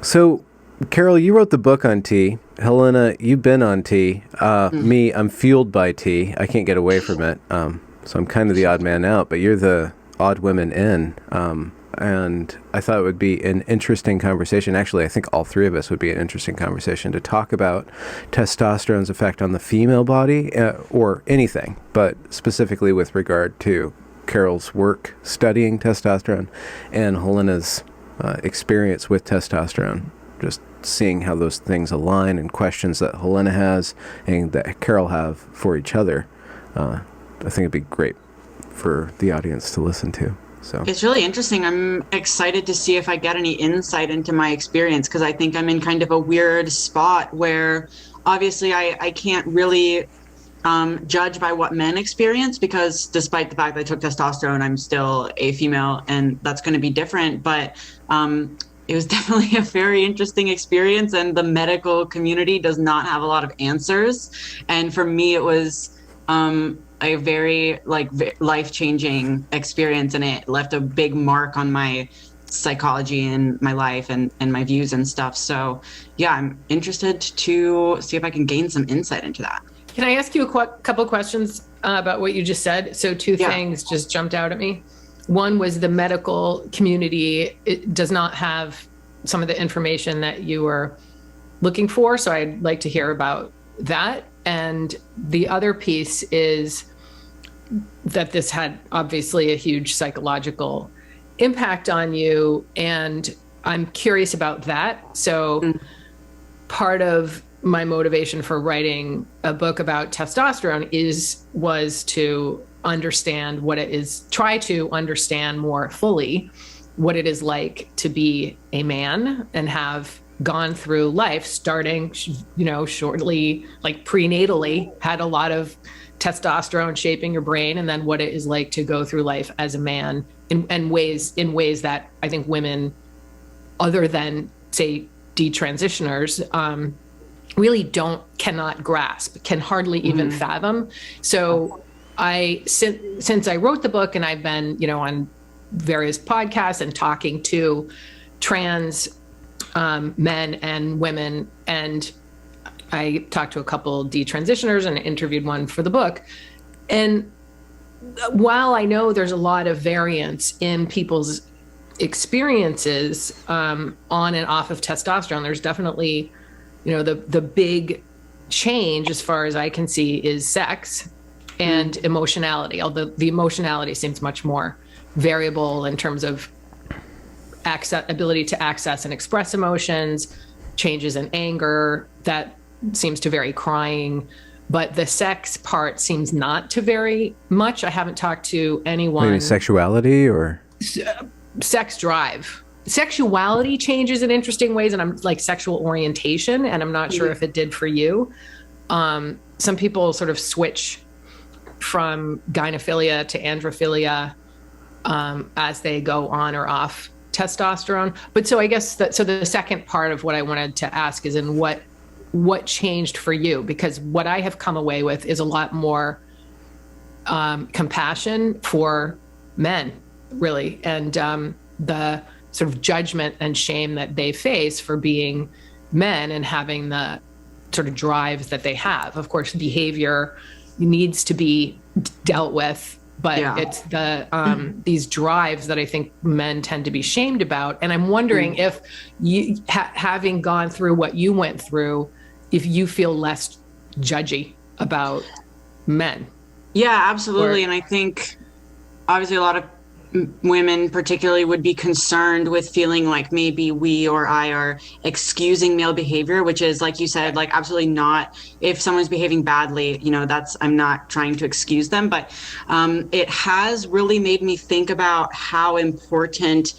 So, Carole, you wrote the book on tea. Helena, you've been on tea. Me, I'm fueled by tea. I can't get away from it. So I'm kind of the odd man out, but you're the odd women in. And I thought it would be an interesting conversation. Actually, I think all three of us would be an interesting conversation to talk about testosterone's effect on the female body, or anything, but specifically with regard to Carole's work studying testosterone and Helena's experience with testosterone, just seeing how those things align and questions that Helena has and that Carole have for each other. I think it'd be great for the audience to listen to. So it's really interesting. I'm excited to see if I get any insight into my experience, because I think I'm in kind of a weird spot where obviously I can't really judge by what men experience, because despite the fact that I took testosterone, I'm still a female, and that's going to be different. But it was definitely a very interesting experience, and the medical community does not have a lot of answers. And for me, it was a very life-changing experience, and it left a big mark on my psychology and my life and my views and stuff. So yeah, I'm interested to see if I can gain some insight into that. Can I ask you a couple questions about what you just said? So two things just jumped out at me. One was the medical community, it does not have some of the information that you were looking for. So I'd like to hear about that. And the other piece is that this had obviously a huge psychological impact on you. And I'm curious about that. So part of my motivation for writing a book about testosterone was to understand what it is, try to understand more fully what it is like to be a man and have gone through life starting, shortly, like prenatally, had a lot of testosterone shaping your brain, and then what it is like to go through life as a man in ways that I think women, other than say detransitioners, really cannot grasp, can hardly even fathom. So since I wrote the book, and I've been, on various podcasts and talking to trans men and women, and I talked to a couple detransitioners and interviewed one for the book. And while I know there's a lot of variance in people's experiences on and off of testosterone, there's definitely, the big change, as far as I can see, is sex and emotionality, although the emotionality seems much more variable in terms of ability to access and express emotions, changes in anger, that seems to vary, crying, but the sex part seems not to vary much. I haven't talked to anyone. Maybe sexuality or sex drive. Sexuality changes in interesting ways, and I'm like sexual orientation, and I'm not sure if it did for you. Some people sort of switch from gynephilia to androphilia as they go on or off testosterone. But so I guess so the second part of what I wanted to ask is in what changed for you? Because what I have come away with is a lot more compassion for men, really, and the sort of judgment and shame that they face for being men and having the sort of drives that they have. Of course, behavior needs to be dealt with, but it's the these drives that I think men tend to be shamed about. And I'm wondering if you, having gone through what you went through, if you feel less judgy about men. Yeah, absolutely. And I think obviously a lot of women particularly would be concerned with feeling like maybe we or I are excusing male behavior, which is, like you said, like absolutely not. If someone's behaving badly, I'm not trying to excuse them, but it has really made me think about how important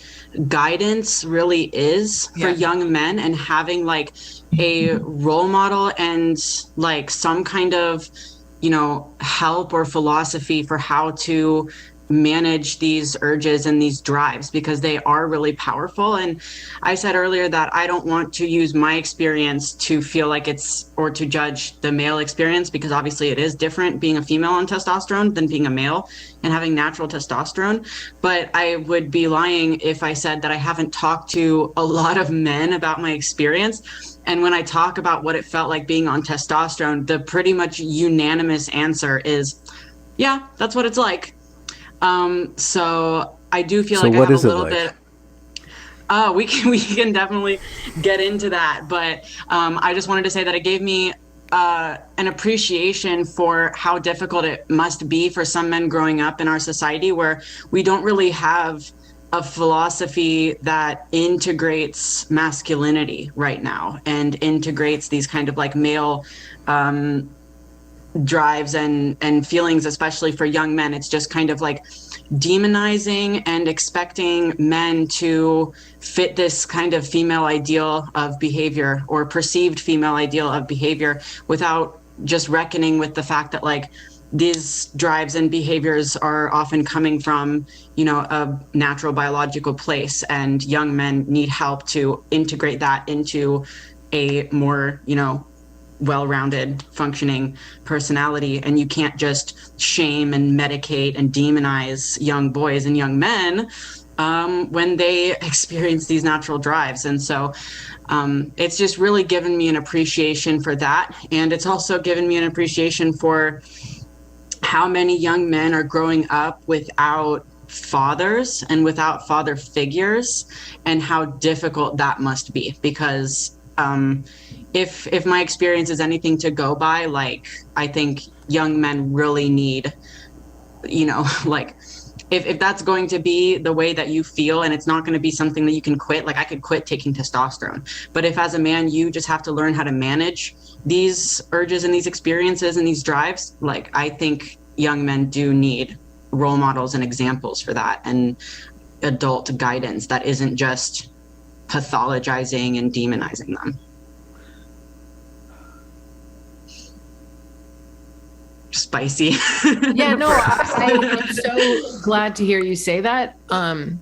guidance really is for young men, and having like a role model and like some kind of help or philosophy for how to manage these urges and these drives, because they are really powerful. And I said earlier that I don't want to use my experience to feel like it's, or to judge the male experience, because obviously it is different being a female on testosterone than being a male and having natural testosterone. But I would be lying if I said that I haven't talked to a lot of men about my experience. And when I talk about what it felt like being on testosterone, the pretty much unanimous answer is, yeah, that's what it's like. So I do feel like I have a little bit. We can definitely get into that, but I just wanted to say that it gave me an appreciation for how difficult it must be for some men growing up in our society, where we don't really have a philosophy that integrates masculinity right now and integrates these kind of like male drives and feelings, especially for young men. It's just kind of like demonizing and expecting men to fit this kind of female ideal of behavior, or perceived female ideal of behavior, without just reckoning with the fact that like these drives and behaviors are often coming from, you know, a natural biological place, and young men need help to integrate that into a more, you know, well-rounded functioning personality. And you can't just shame and medicate and demonize young boys and young men when they experience these natural drives. And so it's just really given me an appreciation for that. And it's also given me an appreciation for how many young men are growing up without fathers and without father figures, and how difficult that must be. Because if my experience is anything to go by, like, I think young men really need, you know, like, if that's going to be the way that you feel, and it's not going to be something that you can quit, like I could quit taking testosterone. But if as a man, you just have to learn how to manage these urges and these experiences and these drives, like, I think young men do need role models and examples for that, and adult guidance that isn't just pathologizing and demonizing them. Spicy. Yeah, no, I'm so glad to hear you say that. Of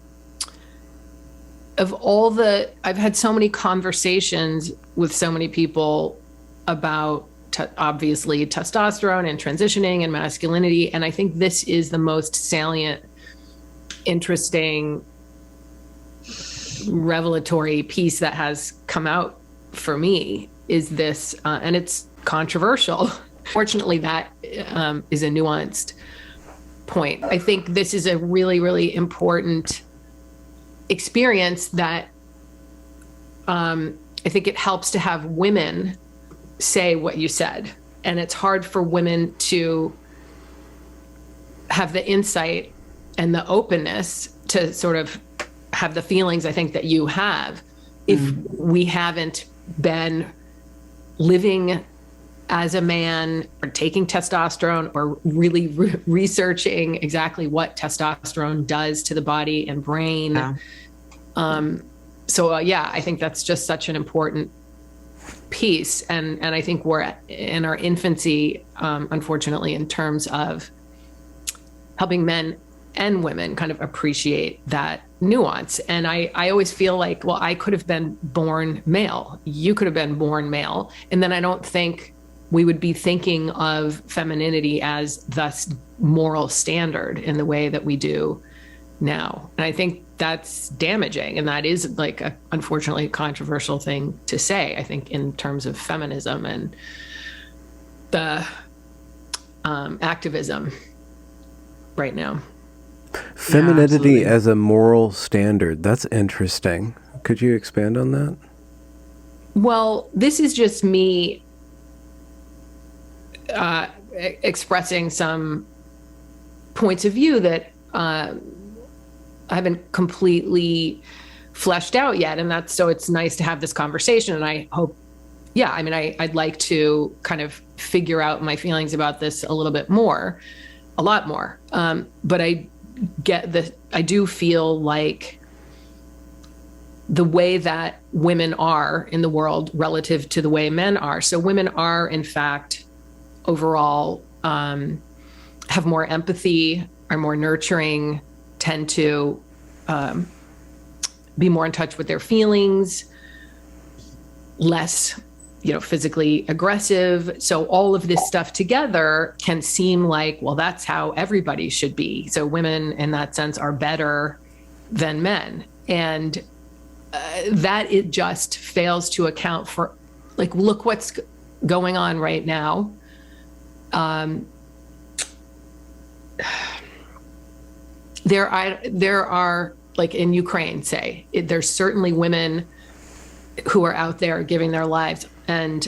all I've had so many conversations with so many people about obviously testosterone and transitioning and masculinity. And I think this is the most salient, interesting, revelatory piece that has come out for me, is this, and it's controversial. Fortunately, that is a nuanced point. I think this is a really, really important experience that I think it helps to have women say what you said. And it's hard for women to have the insight and the openness to sort of have the feelings I think that you have if we haven't been living as a man, or taking testosterone, or really researching exactly what testosterone does to the body and brain. Yeah. I think that's just such an important piece. And I think we're in our infancy, unfortunately, in terms of helping men and women kind of appreciate that nuance. And I always feel like, well, I could have been born male. You could have been born male. And then I don't think we would be thinking of femininity as the moral standard in the way that we do now. And I think that's damaging. And that is like unfortunately a controversial thing to say, I think, in terms of feminism and the activism right now. Femininity as a moral standard. That's interesting. Could you expand on that? Well, this is just me expressing some points of view that I haven't completely fleshed out yet. And so it's nice to have this conversation. And I hope, I'd like to kind of figure out my feelings about this a lot more. But I do feel like the way that women are in the world relative to the way men are. So women are, in fact, overall, have more empathy, are more nurturing, tend to be more in touch with their feelings, less, physically aggressive. So all of this stuff together can seem like, well, that's how everybody should be. So women in that sense are better than men. And that it just fails to account for, like, look what's going on right now. There are, like in Ukraine, say, there's certainly women who are out there giving their lives. And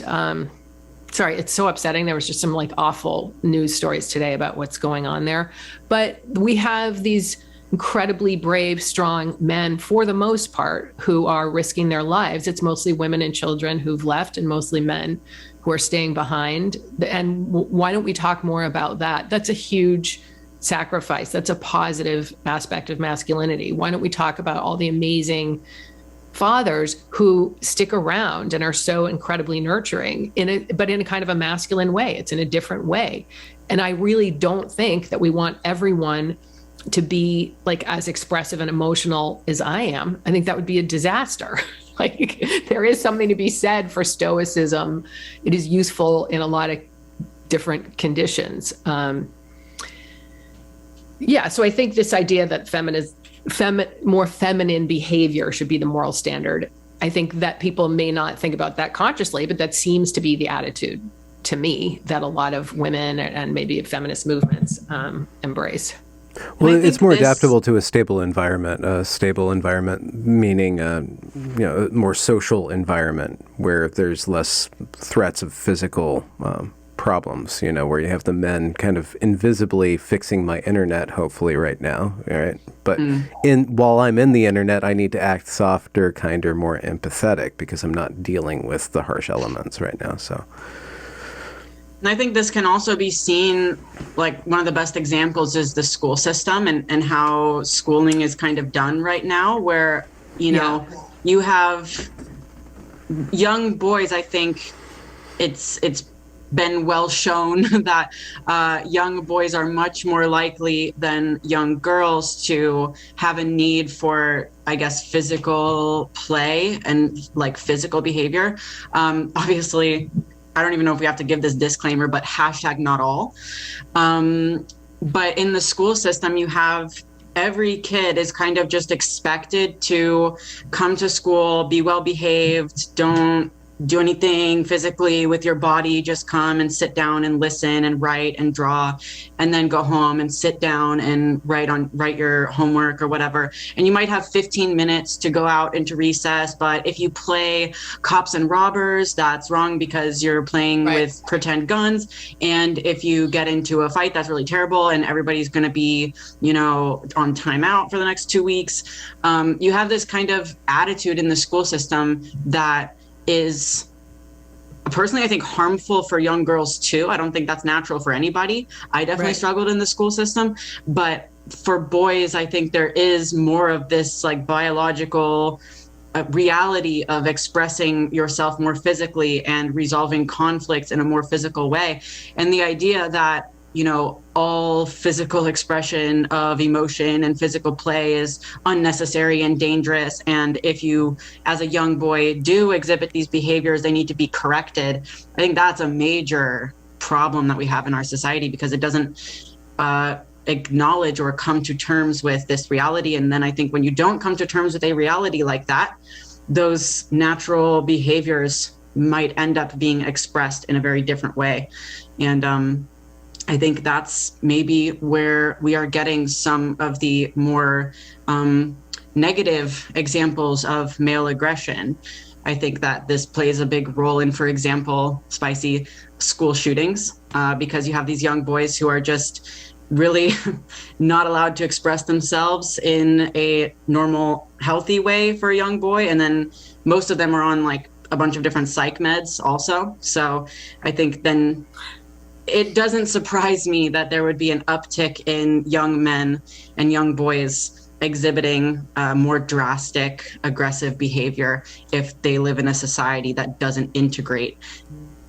sorry, it's so upsetting. There was just some like awful news stories today about what's going on there. But we have these incredibly brave, strong men, for the most part, who are risking their lives. It's mostly women and children who've left, and mostly men who are staying behind. And why don't we talk more about that? That's a huge sacrifice. That's a positive aspect of masculinity. Why don't we talk about all the amazing fathers who stick around and are so incredibly nurturing but in a kind of a masculine way. It's in a different way. And I really don't think that we want everyone to be like as expressive and emotional as I am. I think that would be a disaster. Like, there is something to be said for stoicism. It is useful in a lot of different conditions. So I think this idea that more feminine behavior should be the moral standard, I think that people may not think about that consciously, but that seems to be the attitude, to me, that a lot of women and maybe feminist movements embrace. Well, it's more adaptable to a stable environment meaning a more social environment where there's less threats of physical problems, where you have the men kind of invisibly fixing my internet, hopefully right now, right? But while I'm in the internet, I need to act softer, kinder, more empathetic, because I'm not dealing with the harsh elements right now. So, and I think this can also be seen, like one of the best examples is the school system and how schooling is kind of done right now, where, you have young boys. I think it's been well shown that young boys are much more likely than young girls to have a need for, I guess, physical play and like physical behavior. Obviously, I don't even know if we have to give this disclaimer, but # not all. But in the school system, you have every kid is kind of just expected to come to school, be well behaved, don't do anything physically with your body, just come and sit down and listen and write and draw, and then go home and sit down and write your homework or whatever. And you might have 15 minutes to go out into recess, but if you play cops and robbers, that's wrong because you're playing with pretend guns. And if you get into a fight, that's really terrible, and everybody's going to be, on timeout for the next 2 weeks. You have this kind of attitude in the school system that is personally, I think, harmful for young girls too. I don't think that's natural for anybody. I definitely struggled in the school system, but for boys, I think there is more of this like biological reality of expressing yourself more physically and resolving conflicts in a more physical way. And the idea that, all physical expression of emotion and physical play is unnecessary and dangerous. And if you, as a young boy, do exhibit these behaviors, they need to be corrected. I think that's a major problem that we have in our society, because it doesn't acknowledge or come to terms with this reality. And then I think when you don't come to terms with a reality like that, those natural behaviors might end up being expressed in a very different way. And I think that's maybe where we are getting some of the more negative examples of male aggression. I think that this plays a big role in, for example, spicy school shootings, because you have these young boys who are just really not allowed to express themselves in a normal, healthy way for a young boy. And then most of them are on like a bunch of different psych meds also. So I think then it doesn't surprise me that there would be an uptick in young men and young boys exhibiting more drastic, aggressive behavior if they live in a society that doesn't integrate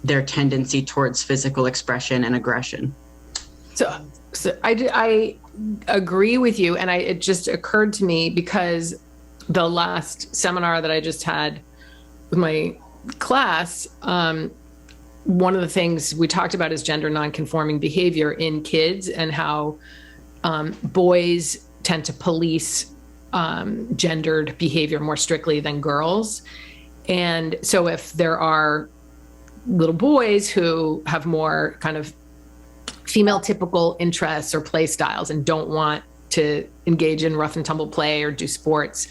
their tendency towards physical expression and aggression. So I agree with you. And it just occurred to me because the last seminar that I just had with my class, one of the things we talked about is gender nonconforming behavior in kids and how boys tend to police gendered behavior more strictly than girls. And so if there are little boys who have more kind of female typical interests or play styles and don't want to engage in rough and tumble play or do sports,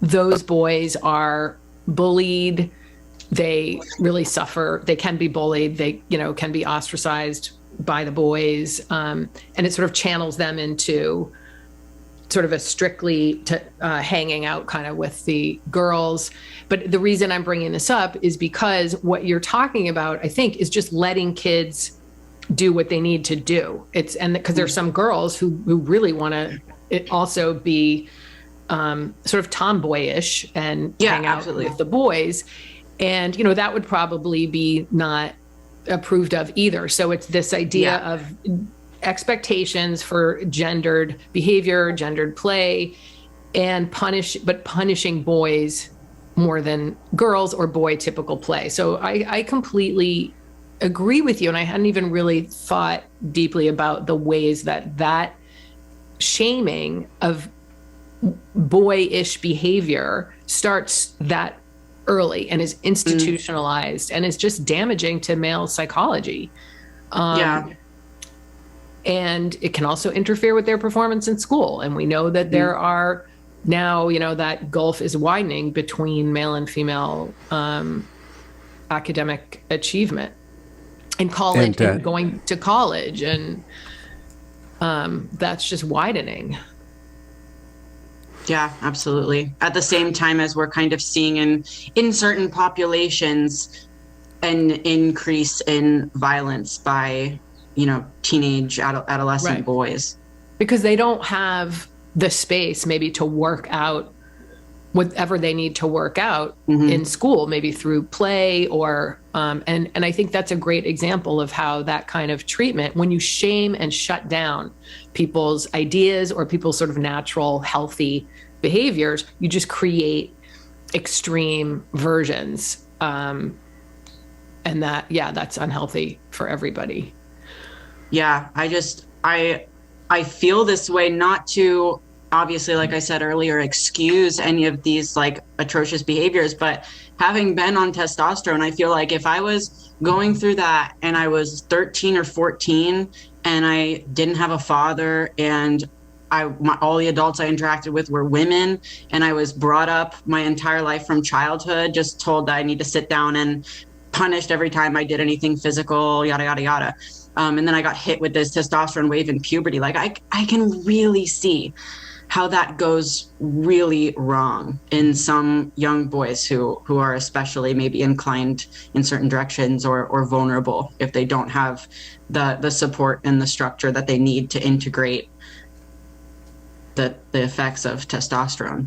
those boys are bullied. They really suffer. They can be bullied. They, can be ostracized by the boys. And it sort of channels them into sort of a strictly hanging out kind of with the girls. But the reason I'm bringing this up is because what you're talking about, I think, is just letting kids do what they need to do. Because there's some girls who really want to also be sort of tomboyish and hang out with the boys. And, that would probably be not approved of either. So it's this idea of expectations for gendered behavior, gendered play, and punishing boys more than girls or boy typical play. So I completely agree with you. And I hadn't even really thought deeply about the ways that shaming of boyish behavior starts that early and is institutionalized and is just damaging to male psychology. And it can also interfere with their performance in school. And we know that there are now, that gulf is widening between male and female academic achievement in college and going to college. And that's just widening. Yeah, absolutely. At the same time as we're kind of seeing in certain populations an increase in violence by teenage adolescent boys, because they don't have the space maybe to work out whatever they need to work out in school, maybe through play or and I think that's a great example of how that kind of treatment, when you shame and shut down people's ideas or people's sort of natural healthy behaviors, you just create extreme versions, and that's unhealthy for everybody. Yeah, I feel this way, not to obviously, like I said earlier, excuse any of these like atrocious behaviors, but having been on testosterone, I feel like if I was going through that and I was 13 or 14 and I didn't have a father and all the adults I interacted with were women, and I was brought up my entire life from childhood, just told that I need to sit down and punished every time I did anything physical, yada, yada, yada. And then I got hit with this testosterone wave in puberty. Like I can really see how that goes really wrong in some young boys who are especially maybe inclined in certain directions or vulnerable if they don't have the support and the structure that they need to integrate the effects of testosterone.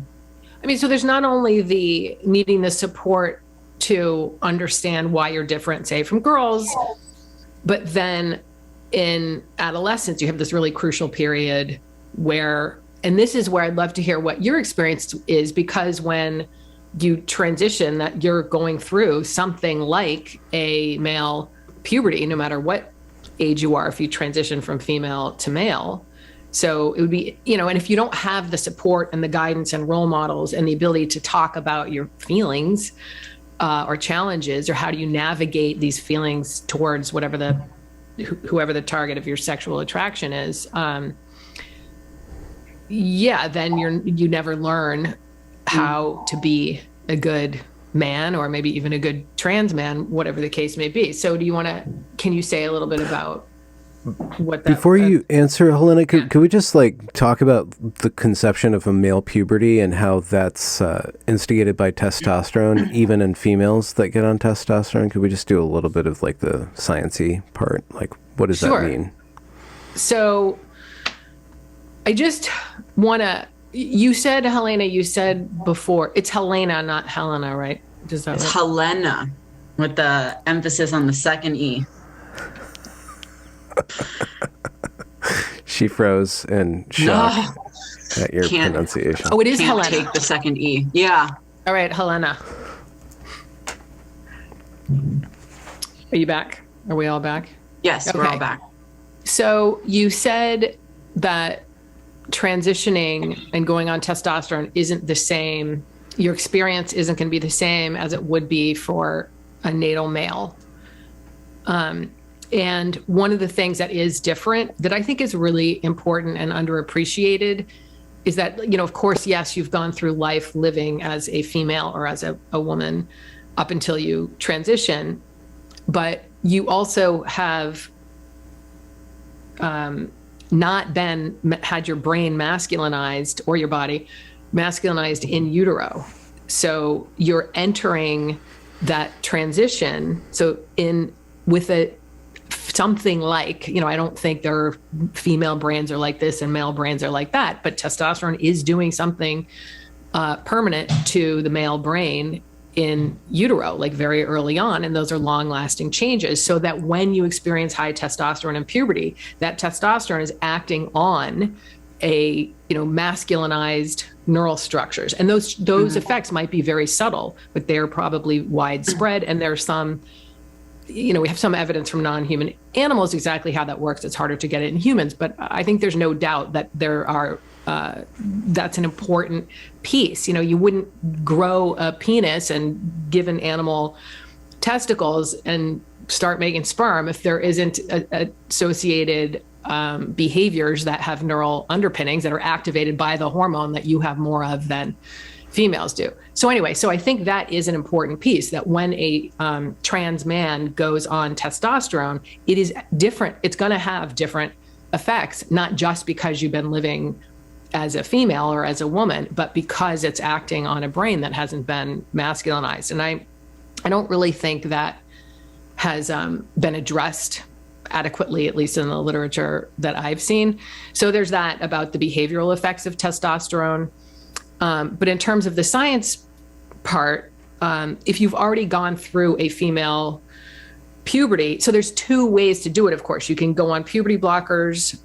I mean, so there's not only the needing the support to understand why you're different, say, from girls, but then in adolescence, you have this really crucial period where, and this is where I'd love to hear what your experience is, because when you transition, that you're going through something like a male puberty, no matter what age you are, if you transition from female to male. So it would be, and if you don't have the support and the guidance and role models and the ability to talk about your feelings or challenges, or how do you navigate these feelings towards whoever the target of your sexual attraction is, then you never learn how to be a good man, or maybe even a good trans man, whatever the case may be. So can you say a little bit about what that... Before you answer, Helena, could we just talk about the conception of a male puberty and how that's instigated by testosterone, even in females that get on testosterone? Could we just do a little bit of the sciencey part? What does that mean? So I just want to, you said, Helena, before, it's Helena, not Helena, right? It's Helena, with the emphasis on the second E. She froze in shock at your pronunciation. Oh, it is Can't Helena. take the second E. Yeah. All right, Helena. Are you back? Are we all back? Yes, we're all back. So you said that transitioning and going on testosterone isn't the same. Your experience isn't going to be the same as it would be for a natal male. And one of the things that is different that I think is really important and underappreciated is that, you know, of course, yes, you've gone through life living as a female or as a woman up until you transition, but you also have not had your brain masculinized or your body masculinized in utero. So you're entering that transition. So with something like, you know, I don't think there are female brains are like this and male brains are like that, but testosterone is doing something permanent to the male brain in utero, like very early on. And those are long lasting changes, so that when you experience high testosterone in puberty, that testosterone is acting on a, you know, masculinized neural structures. And those effects might be very subtle, but they're probably widespread. And there's some, you know, we have some evidence from non-human animals exactly how that works. It's harder to get it in humans, but I think there's no doubt that there are, that's an important piece. You know, you wouldn't grow a penis and give an animal testicles and start making sperm if there isn't associated behaviors that have neural underpinnings that are activated by the hormone that you have more of than females do. So anyway, so I think that is an important piece, that when a trans man goes on testosterone, it is different. It's going to have different effects, not just because you've been living as a female or as a woman, but because it's acting on a brain that hasn't been masculinized. And I don't really think that has been addressed adequately, at least in the literature that I've seen. So there's that about the behavioral effects of testosterone. But in terms of the science part, if you've already gone through a female puberty, so there's two ways to do it, of course. You can go on puberty blockers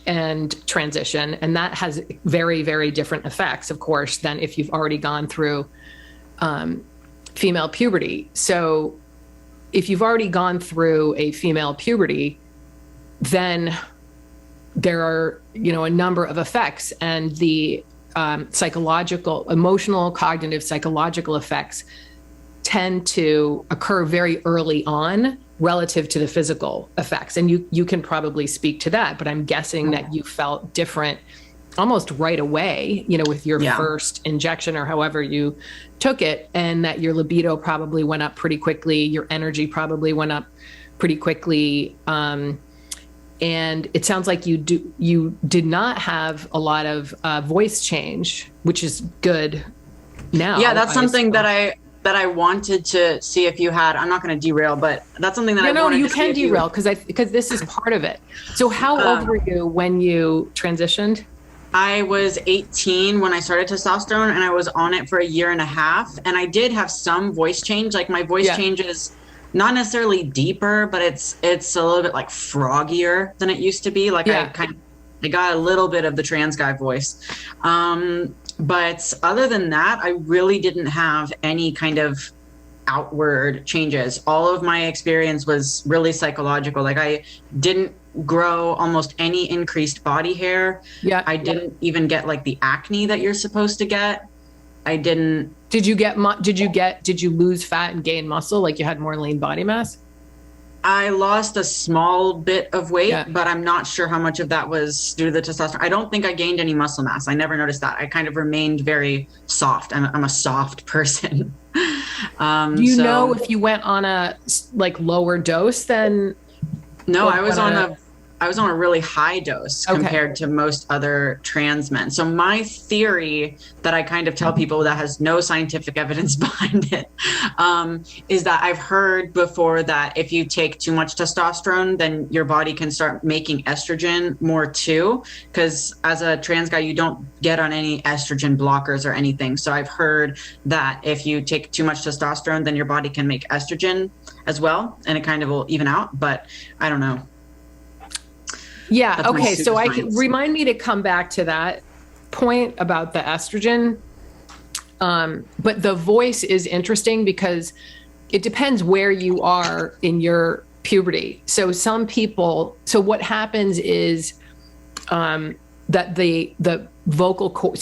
and transition, and that has very, very different effects, of course, than if you've already gone through female puberty. So if you've already gone through a female puberty, then there are, you know, a number of effects, and the psychological, emotional, cognitive, psychological effects tend to occur very early on relative to the physical effects. And you can probably speak to that, but I'm guessing that you felt different almost right away, you know, with your first injection or however you took it, and that your libido probably went up pretty quickly. Your energy probably went up pretty quickly. And it sounds like you did not have a lot of voice change, which is good now. Yeah, that's something that I wanted to see if you had. I'm not going to derail, but that's something that I wanted to see. No, you can derail because this is part of it. So how old were you when you transitioned? I was 18 when I started testosterone, and I was on it for 1.5 years. And I did have some voice change. Like my voice change is not necessarily deeper, but it's a little bit like froggier than it used to be. Like I got a little bit of the trans guy voice. But other than that, I really didn't have any kind of outward changes. All of my experience was really psychological. Like I didn't grow almost any increased body hair. Yeah. I didn't even get like the acne that you're supposed to get. I didn't. Did you lose fat and gain muscle? Like you had more lean body mass? I lost a small bit of weight, but I'm not sure how much of that was due to the testosterone. I don't think I gained any muscle mass. I never noticed that. I kind of remained very soft. I'm a soft person. Do you know if you went on a like lower dose than? No, I was on a really high dose compared to most other trans men. So my theory that I kind of tell people that has no scientific evidence behind it is that I've heard before that if you take too much testosterone, then your body can start making estrogen more too. Because as a trans guy, you don't get on any estrogen blockers or anything. So I've heard that if you take too much testosterone, then your body can make estrogen as well. And it kind of will even out, but I don't know. Yeah. That's my Okay. So I can pseudoscience. remind me to come back to that point about the estrogen. But the voice is interesting because it depends where you are in your puberty. So some people, so what happens is that the vocal cord,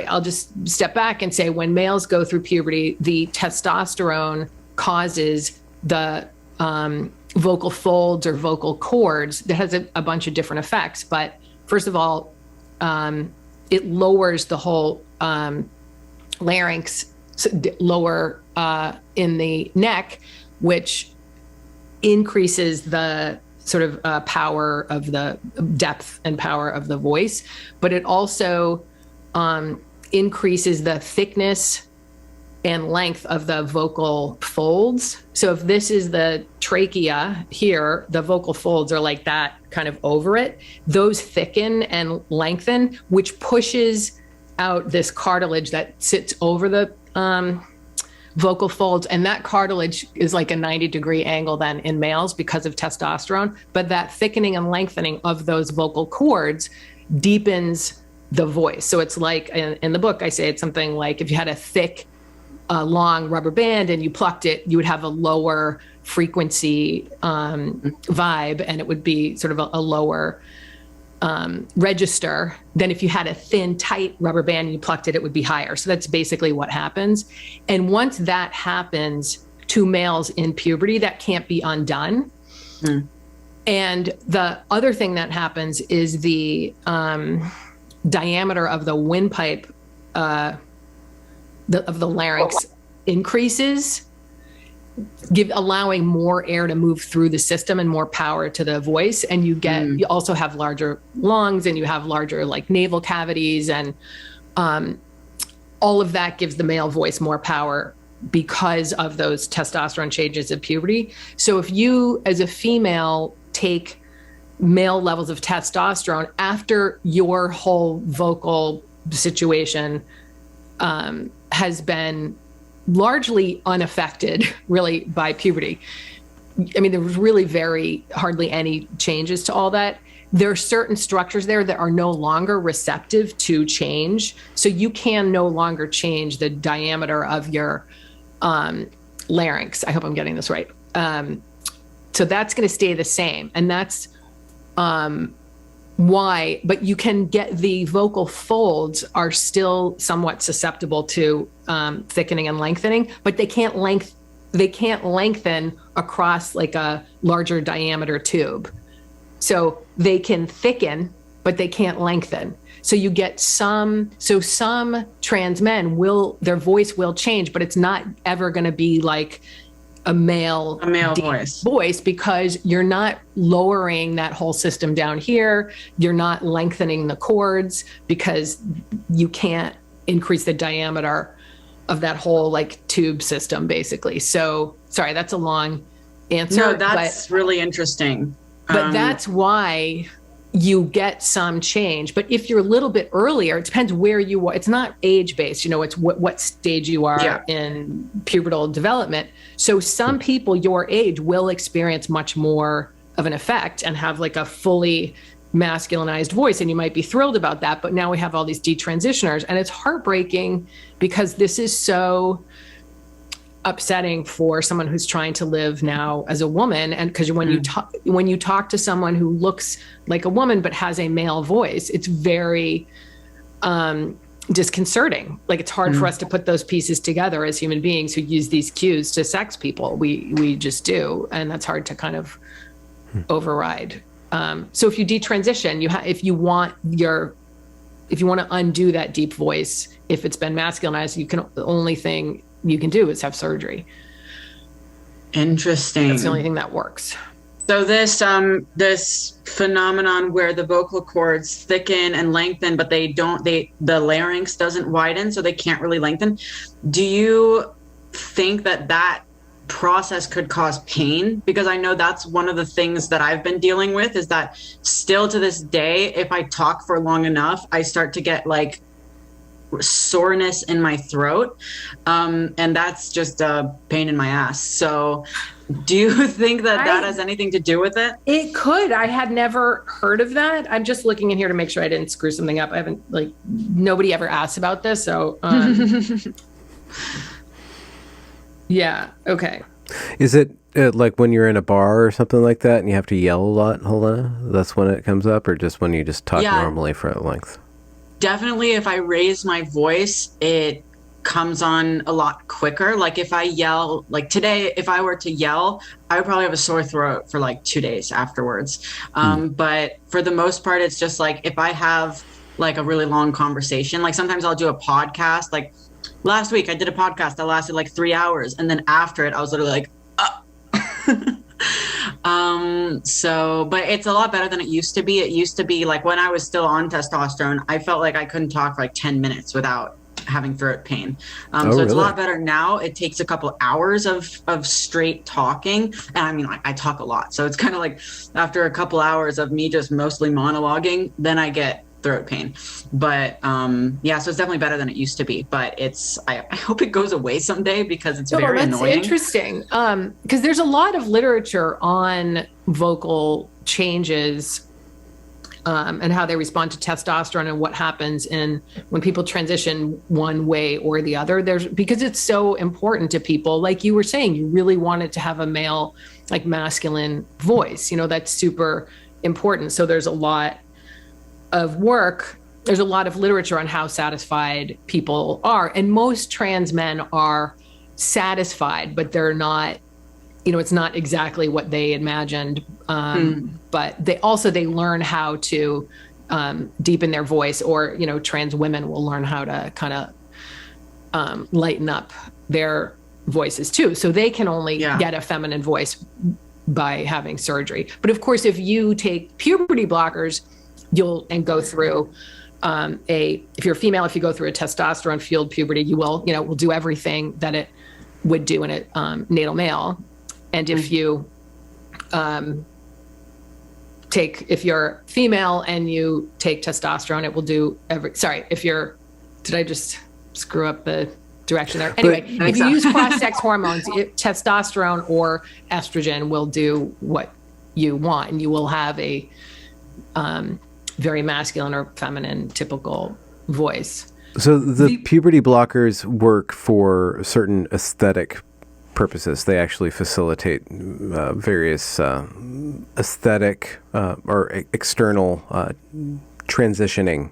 I'll just step back and say when males go through puberty, the testosterone causes the vocal folds or vocal cords that has a bunch of different effects. But first of all, it lowers the whole larynx lower in the neck, which increases the sort of power of the depth and power of the voice. But it also increases the thickness and length of the vocal folds. So if this is the trachea here, the vocal folds are like that kind of over it. Those thicken and lengthen, which pushes out this cartilage that sits over the vocal folds. And that cartilage is like a 90-degree angle then in males because of testosterone. But that thickening and lengthening of those vocal cords deepens the voice. So it's like in the book, I say it's something like if you had a thick, long rubber band and you plucked it, you would have a lower frequency vibe, and it would be sort of a lower register than if you had a thin, tight rubber band and you plucked it, it would be higher. So that's basically what happens. And once that happens to males in puberty, that can't be undone. And the other thing that happens is the diameter of the windpipe of the larynx increases, allowing more air to move through the system and more power to the voice. And you also have larger lungs, and you have larger like naval cavities, and all of that gives the male voice more power because of those testosterone changes at puberty. So if you as a female take male levels of testosterone after your whole vocal situation has been largely unaffected really by puberty. I mean, there was really hardly any changes to all that. There are certain structures there that are no longer receptive to change. So you can no longer change the diameter of your larynx. I hope I'm getting this right. So that's going to stay the same. And that's why, but you can get the vocal folds are still somewhat susceptible to thickening and lengthening, but they can't lengthen across like a larger diameter tube. So they can thicken, but they can't lengthen. So you get some trans men their voice will change, but it's not ever going to be like a male voice because you're not lowering that whole system down here. You're not lengthening the cords because you can't increase the diameter of that whole like tube system basically. So sorry, that's a long answer. No, that's really interesting. But that's why you get some change. But if you're a little bit earlier, it depends where you are. It's not age based, it's what stage you are in pubertal development. So some people your age will experience much more of an effect and have like a fully masculinized voice, and you might be thrilled about that. But now we have all these detransitioners, and it's heartbreaking because this is so upsetting for someone who's trying to live now as a woman. And because when you talk to someone who looks like a woman but has a male voice, it's very disconcerting. Like it's hard for us to put those pieces together as human beings who use these cues to sex people. We just do, and that's hard to kind of override. So if you detransition, if you want to undo that deep voice, if it's been masculinized, the only thing you can do is have surgery. Interesting. That's the only thing that works. So this phenomenon where the vocal cords thicken and lengthen, but the larynx doesn't widen, so they can't really lengthen. Do you think that process could cause pain? Because I know that's one of the things that I've been dealing with, is that still to this day, if I talk for long enough, I start to get like soreness in my throat. And that's just a pain in my ass. So do you think that has anything to do with it? It could. I had never heard of that. I'm just looking in here to make sure I didn't screw something up. I haven't, nobody ever asked about this. So, yeah. Okay. Is it like when you're in a bar or something like that and you have to yell a lot, Helena? That's when it comes up, or just when you just talk normally for a length? Definitely, if I raise my voice, it comes on a lot quicker. Like if I yell, like today, if I were to yell, I would probably have a sore throat for like 2 days afterwards. But for the most part, it's just like if I have like a really long conversation, like sometimes I'll do a podcast. Like last week I did a podcast that lasted like 3 hours. And then after it, I was literally like, but it's a lot better than it used to be. It used to be like when I was still on testosterone, I felt like I couldn't talk for like 10 minutes without having throat pain. So it's a lot better now. It takes a couple hours of straight talking. And I mean, like I talk a lot. So it's kind of like after a couple hours of me just mostly monologuing, then I get throat pain. But so it's definitely better than it used to be. But I hope it goes away someday because it's very annoying. That's interesting. Because there's a lot of literature on vocal changes and how they respond to testosterone and what happens when people transition one way or the other. Because it's so important to people. Like you were saying, you really wanted to have a male, like masculine voice. That's super important. So there's a lot of work. There's a lot of literature on how satisfied people are. And most trans men are satisfied, but they're not, it's not exactly what they imagined. But they learn how to deepen their voice, or, trans women will learn how to kind of lighten up their voices too. So they can only get a feminine voice by having surgery. But of course, if you take puberty blockers, and go through if you're a female, if you go through a testosterone fueled puberty, you will do everything that it would do in a natal male. And if you if you're female and you take testosterone, it will do did I just screw up the direction there? Anyway, if you use cross-sex hormones, testosterone or estrogen will do what you want, and you will have a very masculine or feminine typical voice. So the puberty blockers work for certain aesthetic purposes. They actually facilitate various aesthetic or external transitioning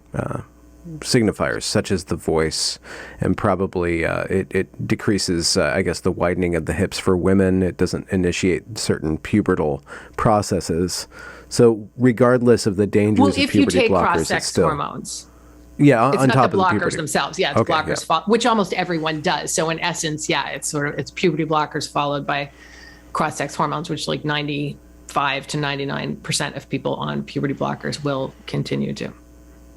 signifiers, such as the voice, and probably it decreases, the widening of the hips for women. It doesn't initiate certain pubertal processes. So regardless of the dangers of puberty blockers, if you take cross-sex hormones. Yeah, it's on not top the of blockers the puberty themselves. Yeah, it's blockers, which almost everyone does. So in essence, it's puberty blockers followed by cross-sex hormones, which like 95 to 99% of people on puberty blockers will continue to.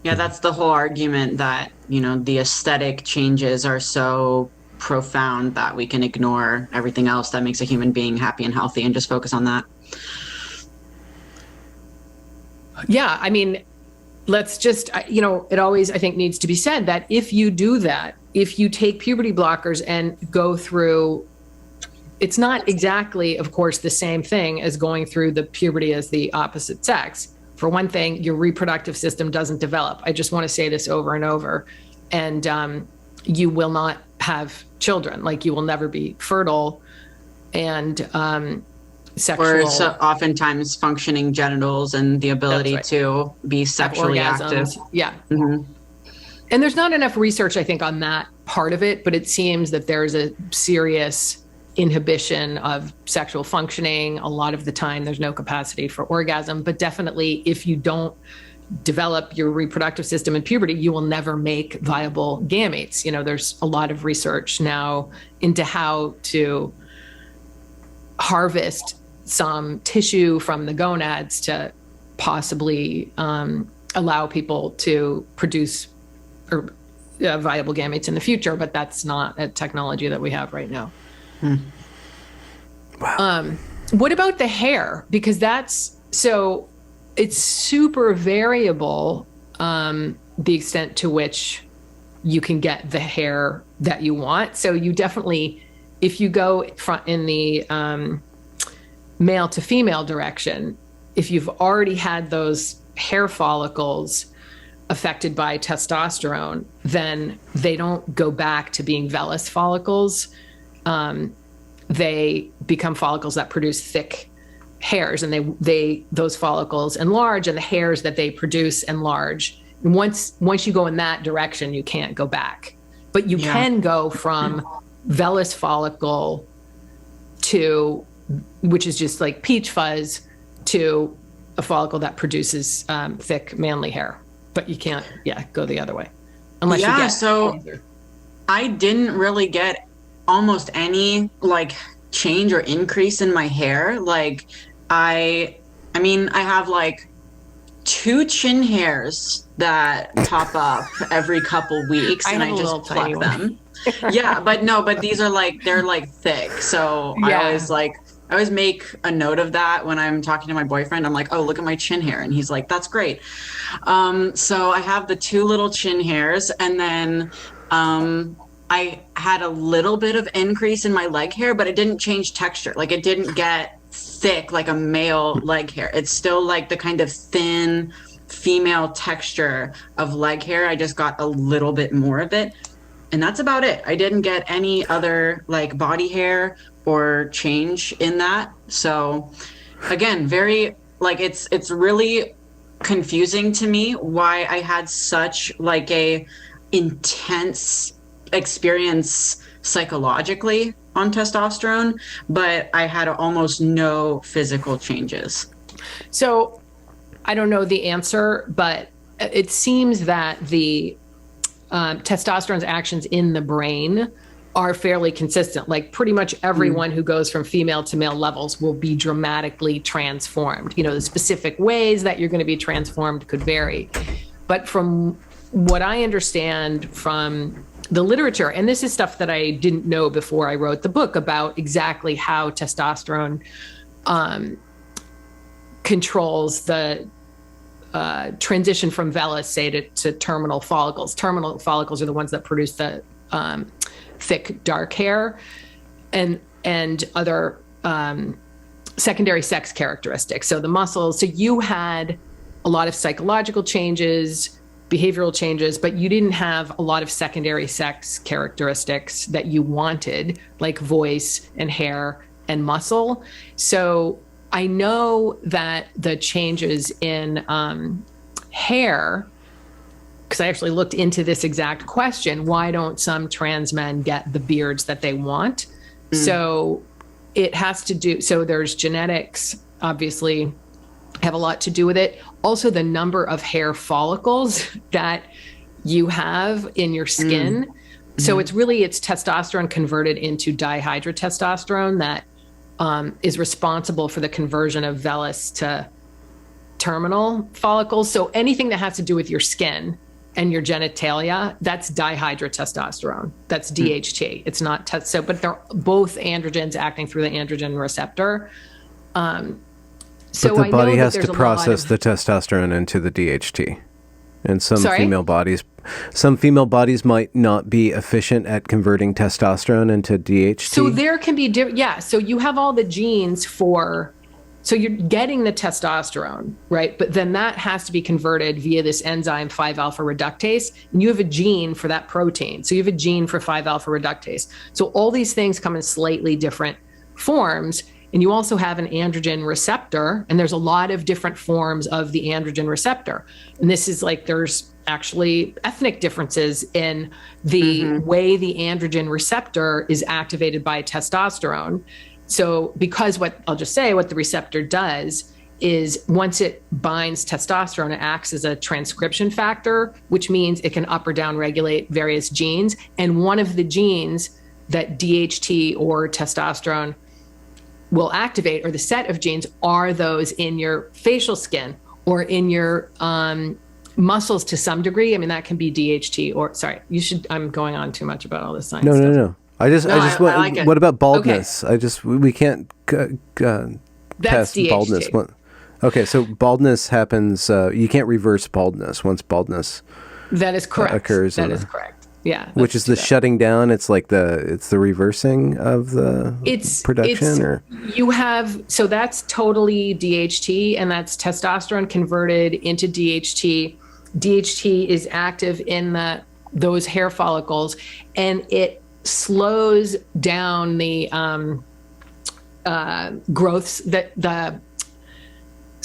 Yeah, that's the whole argument that, the aesthetic changes are so profound that we can ignore everything else that makes a human being happy and healthy and just focus on that. Yeah, I mean, let's just, it always, I think, needs to be said that if you do that, if you take puberty blockers and go through, it's not exactly, of course, the same thing as going through the puberty as the opposite sex. For one thing, your reproductive system doesn't develop. I just want to say this over and over. And you will not have children. Like, you will never be fertile. And sexual, or oftentimes functioning genitals and the ability to be sexually active. Yeah. Mm-hmm. And there's not enough research, I think, on that part of it, but it seems that there's a serious inhibition of sexual functioning. A lot of the time there's no capacity for orgasm, but definitely if you don't develop your reproductive system in puberty, you will never make viable gametes. There's a lot of research now into how to harvest some tissue from the gonads to possibly allow people to produce viable gametes in the future, but that's not a technology that we have right now. Wow. What about the hair? Because it's super variable, the extent to which you can get the hair that you want. So you definitely, if you go in the male to female direction, if you've already had those hair follicles affected by testosterone, then they don't go back to being vellus follicles. They become follicles that produce thick hairs, and those follicles enlarge, and the hairs that they produce enlarge. And once you go in that direction, you can't go back. But you can go from vellus follicle to, which is just like peach fuzz, to a follicle that produces thick manly hair. But you can't, go the other way. Unless you get cancer. I didn't really get almost any like change or increase in my hair. Like I mean, I have like 2 chin hairs that pop up every couple weeks, and I just pluck them. But these are like, they're like thick. So I always make a note of that when I'm talking to my boyfriend. I'm like, oh, look at my chin hair. And he's like, that's great. So I have the 2 little chin hairs, and then I had a little bit of increase in my leg hair, but it didn't change texture. Like it didn't get thick like a male leg hair. It's still like the kind of thin female texture of leg hair. I just got a little bit more of it. And that's about it. I didn't get any other like body hair or change in that. So again, very like it's really confusing to me why I had such like a intense experience psychologically on testosterone, but I had almost no physical changes. So I don't know the answer, but it seems that the testosterone's actions in the brain are fairly consistent. Like pretty much everyone who goes from female to male levels will be dramatically transformed. You know, the specific ways that you're going to be transformed could vary. But from what I understand from the literature, and this is stuff that I didn't know before I wrote the book about exactly how testosterone controls the transition from vellus, say, to terminal follicles. Terminal follicles are the ones that produce the thick, dark hair and other secondary sex characteristics. So the muscles. So you had a lot of psychological changes, behavioral changes, but you didn't have a lot of secondary sex characteristics that you wanted, like voice and hair and muscle. So I know that the changes in hair, because I actually looked into this exact question, why don't some trans men get the beards that they want? So it has to do, so there's genetics, obviously, have a lot to do with it. Also, the number of hair follicles that you have in your skin. So it's testosterone converted into dihydrotestosterone that is responsible for the conversion of vellus to terminal follicles. So anything that has to do with your skin and your genitalia, that's dihydrotestosterone. That's DHT. It's not but they're both androgens acting through the androgen receptor. So but the body has to process the testosterone into the DHT. And some female bodies might not be efficient at converting testosterone into DHT. So there can be so you have all the genes so you're getting the testosterone, right? But then that has to be converted via this enzyme 5-alpha reductase, and you have a gene for that protein. So you have a gene for 5-alpha reductase. So all these things come in slightly different forms. And you also have an androgen receptor, and there's a lot of different forms of the androgen receptor. And this is like, there's actually ethnic differences in the way the androgen receptor is activated by testosterone. So because what the receptor does is once it binds testosterone, it acts as a transcription factor, which means it can up or down regulate various genes. And one of the genes that DHT or testosterone will activate, or the set of genes, are those in your facial skin or in your muscles to some degree. I mean, that can be DHT or, I'm going on too much about all this science stuff. No. I like what about baldness? Okay. We can't pass DHT. Baldness. Okay, so baldness happens, you can't reverse baldness once baldness that is correct. Occurs. That is correct. Yeah. Which is the shutting down. It's like it's the reversing of the production, or you have, so that's totally DHT, and that's testosterone converted into DHT. DHT is active in those hair follicles, and it slows down the growths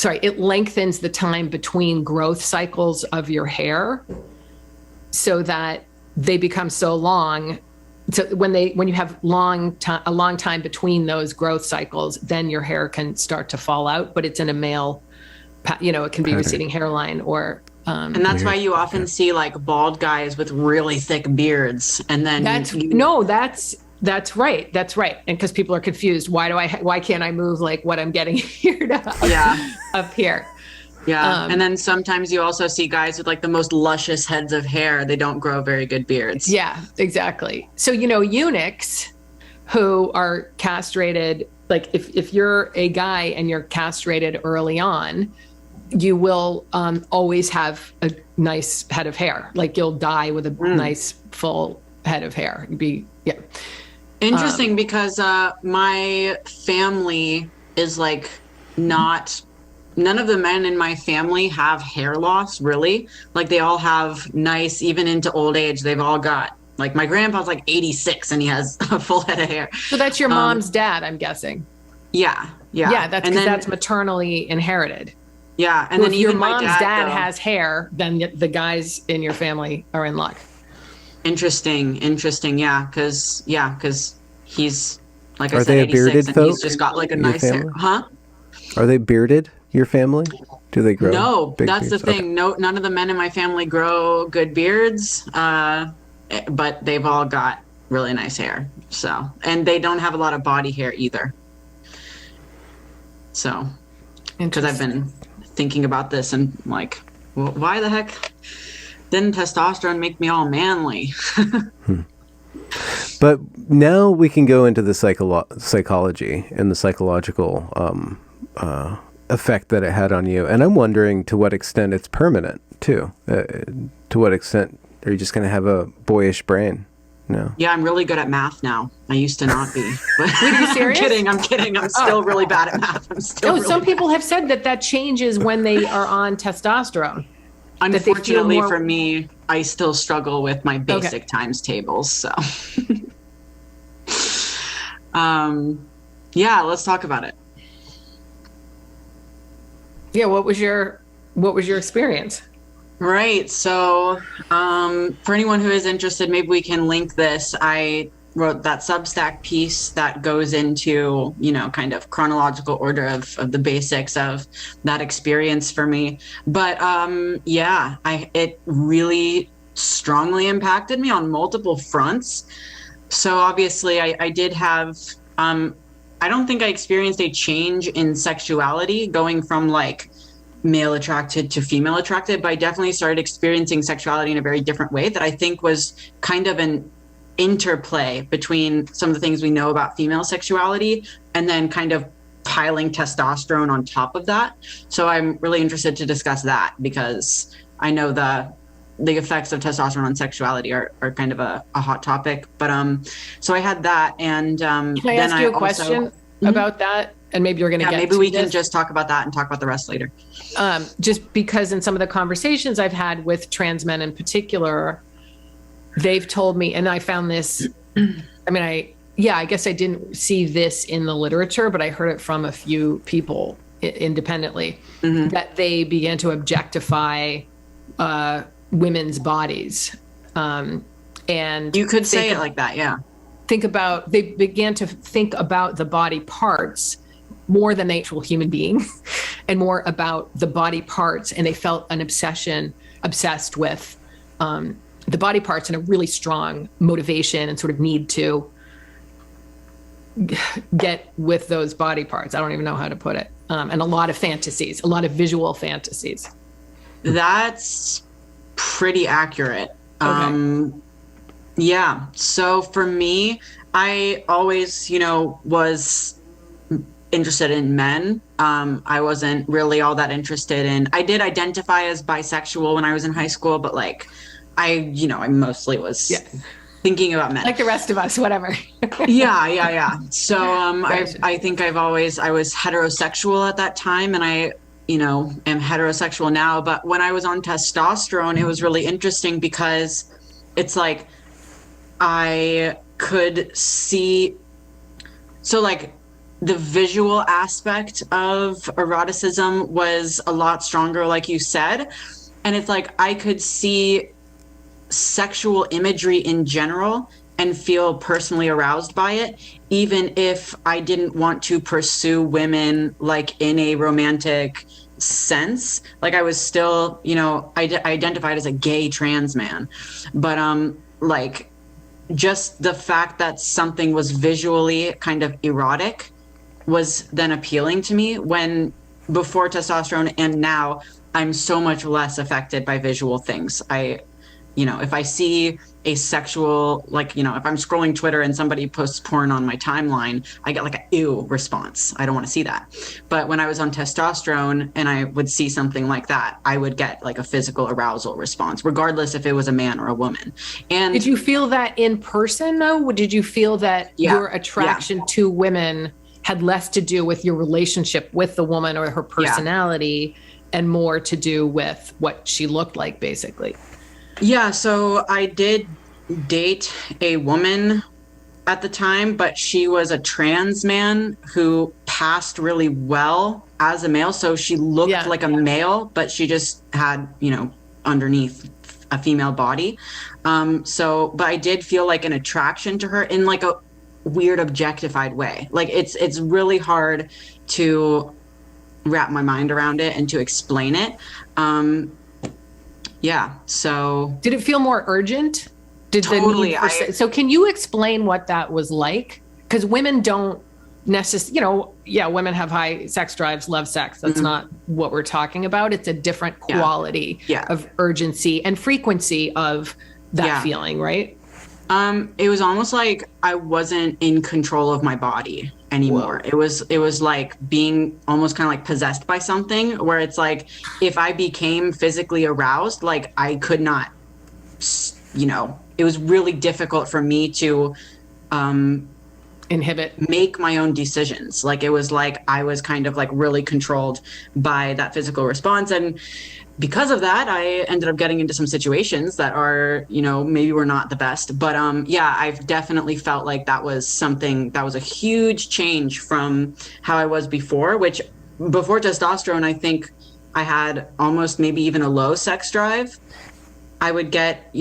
it lengthens the time between growth cycles of your hair so that they become so long. So when you have a long time between those growth cycles, then your hair can start to fall out, but it's in a male, it can be receding hairline or. And that's why you often see like bald guys with really thick beards. And then that's right. That's right. And because people are confused, why can't I move like what I'm getting here up here? Yeah. And then sometimes you also see guys with like the most luscious heads of hair. They don't grow very good beards. Yeah, exactly. So, eunuchs who are castrated, like if you're a guy and you're castrated early on, you will always have a nice head of hair. Like you'll die with a nice full head of hair. Interesting, because my family is like none of the men in my family have hair loss, really. Like they all have nice, even into old age, they've all got, like my grandpa's like 86 and he has a full head of hair. So that's your mom's dad, I'm guessing. Yeah. Yeah, that's because that's maternally inherited. Yeah. And so then if even your mom's dad though, has hair, then the guys in your family are in luck. Interesting. Yeah. Cause he's, like I Are said, they a 86 bearded and folk? he's just got like a nice hair. Huh? Are they bearded? Your family? Do they grow? No, that's beards? the thing. Okay. No, none of the men in my family grow good beards, but they've all got really nice hair. So, and they don't have a lot of body hair either. So, because I've been thinking about this and like, well, why the heck didn't testosterone make me all manly? But now we can go into the psychology and the psychological effect that it had on you. And I'm wondering to what extent it's permanent, too. To what extent are you just going to have a boyish brain? No. Yeah, I'm really good at math now. I used to not be. Were you serious? I'm kidding. I'm still really bad at math. Some people have said that changes when they are on testosterone. Unfortunately for me, I still struggle with my basic times tables. So, yeah, let's talk about it. Yeah, what was your experience? Right. So, for anyone who is interested, maybe we can link this. I wrote that Substack piece that goes into, kind of chronological order of the basics of that experience for me. But it really strongly impacted me on multiple fronts. So obviously I did have, I don't think I experienced a change in sexuality going from like male attracted to female attracted, but I definitely started experiencing sexuality in a very different way that I think was kind of an interplay between some of the things we know about female sexuality and then kind of piling testosterone on top of that. So I'm really interested to discuss that because I know the effects of testosterone on sexuality are kind of a hot topic. But so I had that, and can I ask you a question about that? And maybe you're going to get maybe we can just talk about that and talk about the rest later. Just because in some of the conversations I've had with trans men in particular, they've told me, and I found this, I guess I didn't see this in the literature, but I heard it from a few people independently, that they began to objectify women's bodies. And you could say it like that, yeah. They began to think about the body parts more than the actual human being and more about the body parts. And they felt obsessed with the body parts and a really strong motivation and sort of need to get with those body parts. I don't even know how to put it. And a lot of fantasies, a lot of visual fantasies. That's pretty accurate. Okay. Yeah. So for me, I always, was interested in men. I wasn't really all that interested in, I did identify as bisexual when I was in high school, but like, I mostly was thinking about men. Like the rest of us, whatever. Yeah. So Right. I think I was heterosexual at that time, and I am heterosexual now. But when I was on testosterone, it was really interesting because it's like I could see, so like the visual aspect of eroticism was a lot stronger, like you said. And it's like I could see sexual imagery in general and feel personally aroused by it, even if I didn't want to pursue women like in a romantic sense. Like I was still, I identified as a gay trans man, but like just the fact that something was visually kind of erotic was then appealing to me. When before testosterone and now, I'm so much less affected by visual things. If I see a sexual, like, if I'm scrolling Twitter and somebody posts porn on my timeline, I get like a ew response. I don't want to see that. But when I was on testosterone and I would see something like that, I would get like a physical arousal response, regardless if it was a man or a woman. And did you feel that in person though? Did you feel that your attraction to women had less to do with your relationship with the woman or her personality and more to do with what she looked like, basically? Yeah, so I did date a woman at the time, but she was a trans man who passed really well as a male. So she looked like a male, but she just had, underneath a female body. But I did feel like an attraction to her in like a weird objectified way. Like it's really hard to wrap my mind around it and to explain it. So did it feel more urgent? Totally. So can you explain what that was like? Because women don't necessarily, women have high sex drives, love sex. That's not what we're talking about. It's a different quality of urgency and frequency of that feeling, right? It was almost like I wasn't in control of my body anymore. Whoa. It was like being almost kind of like possessed by something, where it's like if I became physically aroused, like I could not, it was really difficult for me to make my own decisions. Like it was like I was kind of like really controlled by that physical response. And because of that, I ended up getting into some situations that are, maybe were not the best. But I've definitely felt like that was something that was a huge change from how I was before, which before testosterone, I think I had almost maybe even a low sex drive. I would get,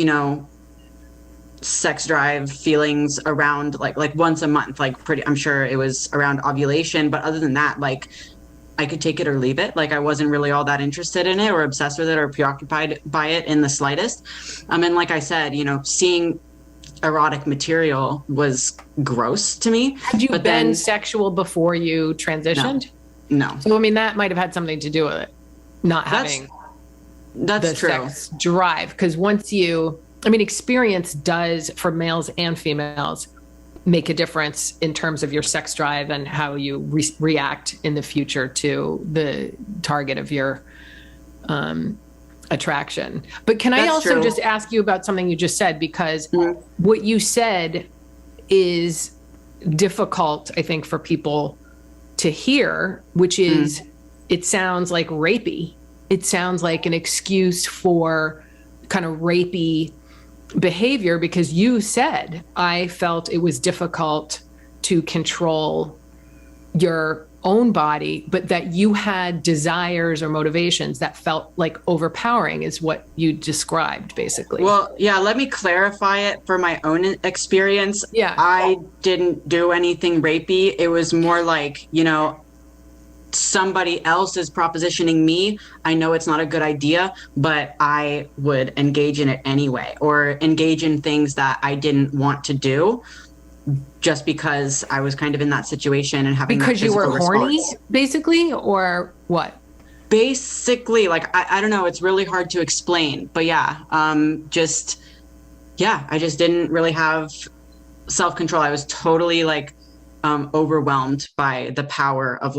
sex drive feelings around like once a month, I'm sure it was around ovulation. But other than that, like I could take it or leave it. Like I wasn't really all that interested in it or obsessed with it or preoccupied by it in the slightest. And like I said, seeing erotic material was gross to me. Had you been sexual before you transitioned? No. So, that might have had something to do with it. Not having the true sex drive. Because once experience does, for males and females, make a difference in terms of your sex drive and how you react in the future to the target of your attraction. But can I also just ask you about something you just said? Because what you said is difficult, I think, for people to hear, which is it sounds like rapey. It sounds like an excuse for kind of rapey behavior, because you said, I felt it was difficult to control your own body, but that you had desires or motivations that felt like overpowering, is what you described, basically. Well, let me clarify it for my own experience. I didn't do anything rapey. It was more like, somebody else is propositioning me. I know it's not a good idea, but I would engage in it anyway, or engage in things that I didn't want to do just because I was kind of in that situation and having because you were horny, response. Basically, or what? Basically, like, I don't know. It's really hard to explain, but I just didn't really have self-control. I was totally overwhelmed by the power of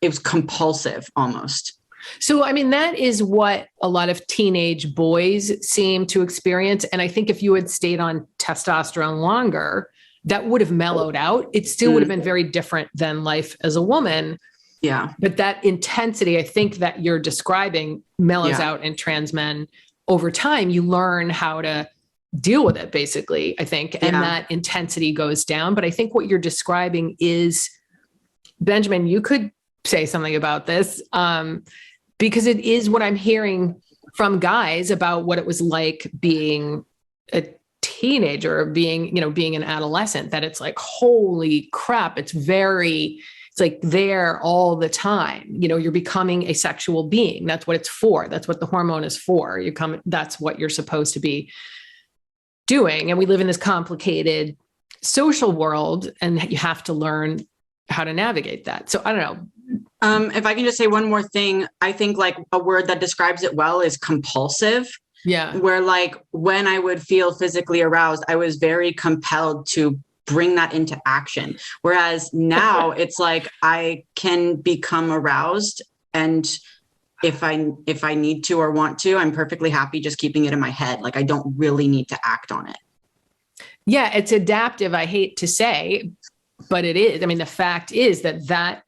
it was compulsive almost. So, I mean, that is what a lot of teenage boys seem to experience. And I think if you had stayed on testosterone longer, that would have mellowed out. It still would have been very different than life as a woman. Yeah. But that intensity, I think that you're describing, mellows out in trans men over time. You learn how to deal with it, basically, I think. And that intensity goes down. But I think what you're describing is, Benjamin, you could say something about this, because it is what I'm hearing from guys about what it was like being a teenager, or being an adolescent, that it's like, holy crap, it's like there all the time. You're becoming a sexual being. That's what it's for. That's what the hormone is for. That's what you're supposed to be doing. And we live in this complicated social world, and you have to learn how to navigate that. So I don't know. If I can just say one more thing, I think like a word that describes it well is compulsive. Yeah. Where like when I would feel physically aroused, I was very compelled to bring that into action. Whereas now it's like I can become aroused, and if I need to or want to, I'm perfectly happy just keeping it in my head. Like I don't really need to act on it. Yeah, it's adaptive, I hate to say, but it is. I mean, the fact is that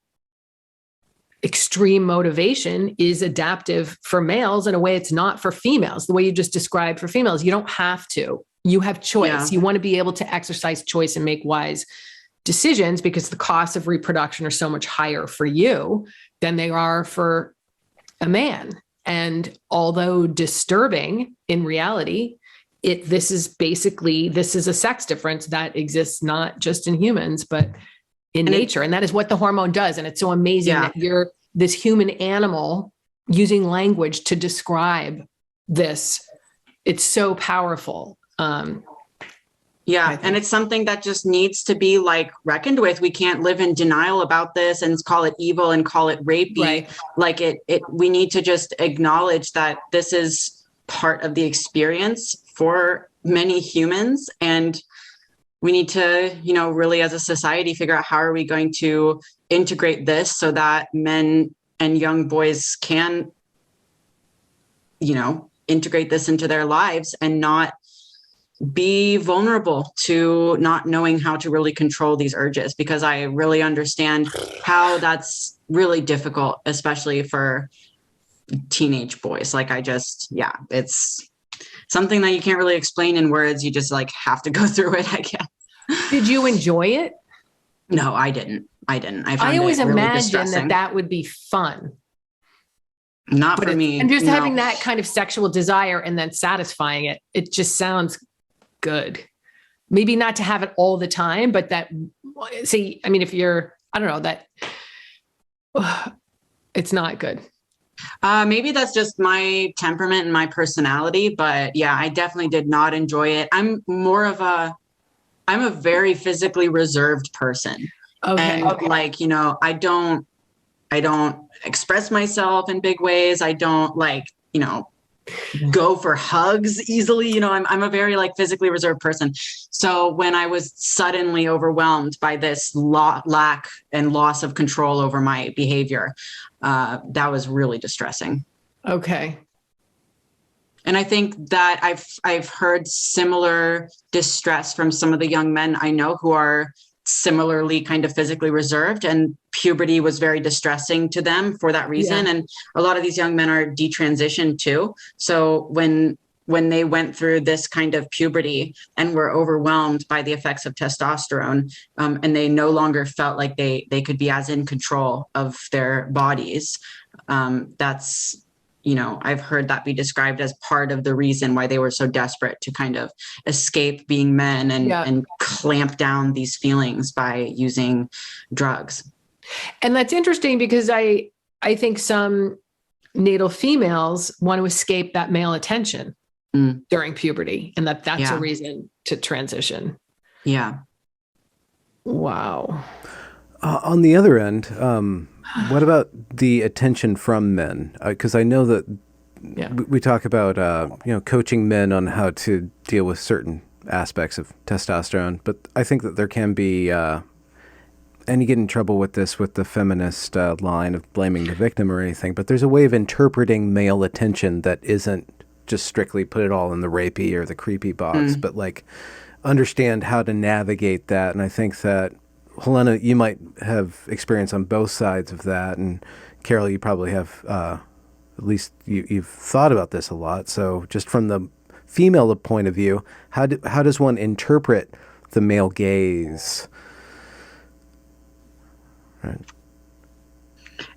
extreme motivation is adaptive for males in a way it's not for females. The way you just described for females, you don't have to. You have choice. Yeah. You want to be able to exercise choice and make wise decisions, because the costs of reproduction are so much higher for you than they are for a man. And although disturbing in reality, this is a sex difference that exists not just in humans, but in nature. And that is what the hormone does. And it's so amazing that you're this human animal using language to describe this. It's so powerful. And it's something that just needs to be like reckoned with. We can't live in denial about this and call it evil and call it rapey. Right. Like we need to just acknowledge that this is part of the experience for many humans. And we need to, really as a society figure out how are we going to integrate this so that men and young boys can, integrate this into their lives and not be vulnerable to not knowing how to really control these urges, because I really understand how that's really difficult, especially for teenage boys. Like it's something that you can't really explain in words. You just like have to go through it, I guess. Did you enjoy it? No, I didn't. I always imagine that would be fun. Not for me. And just having that kind of sexual desire and then satisfying it, it just sounds good. Maybe not to have it all the time, but if you're, I don't know, that it's not good. Maybe that's just my temperament and my personality, but yeah, I definitely did not enjoy it. I'm a very physically reserved person. Okay. And like, I don't express myself in big ways. I don't go for hugs easily. I'm a very like physically reserved person. So when I was suddenly overwhelmed by this lack and loss of control over my behavior, that was really distressing. Okay. And I think that I've heard similar distress from some of the young men I know who are similarly kind of physically reserved, and puberty was very distressing to them for that reason. Yeah. And a lot of these young men are detransitioned too. So when they went through this kind of puberty and were overwhelmed by the effects of testosterone, and they no longer felt like they could be as in control of their bodies, that's, I've heard that be described as part of the reason why they were so desperate to kind of escape being men and clamp down these feelings by using drugs. And that's interesting because I think some natal females want to escape that male attention during puberty, and that's a reason to transition. Yeah. Wow. On the other end, what about the attention from men? Because I know that we talk about coaching men on how to deal with certain aspects of testosterone, but I think that there can be an and you get in trouble with this with the feminist line of blaming the victim or anything, but there's a way of interpreting male attention that isn't just strictly put it all in the rapey or the creepy box, but like understand how to navigate that. And I think that, Helena, you might have experience on both sides of that, and Carole, you probably have, at least you've thought about this a lot. So just from the female point of view, how does one interpret the male gaze? Right.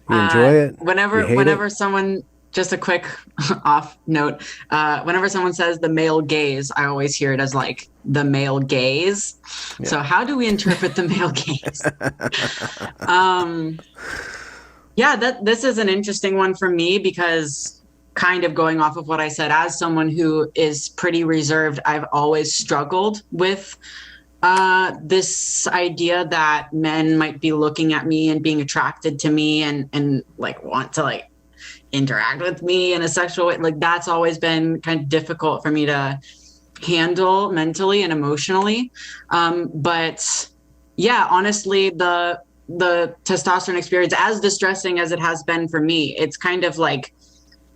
You enjoy it? Whenever someone, just a quick off note, whenever someone says the male gaze, I always hear it as like the male gaze. Yeah. So how do we interpret the male gaze? This is an interesting one for me, because kind of going off of what I said, as someone who is pretty reserved, I've always struggled with this idea that men might be looking at me and being attracted to me and like want to like interact with me in a sexual way. Like that's always been kind of difficult for me to handle mentally and emotionally. But yeah, honestly, the testosterone experience, as distressing as it has been for me, it's kind of like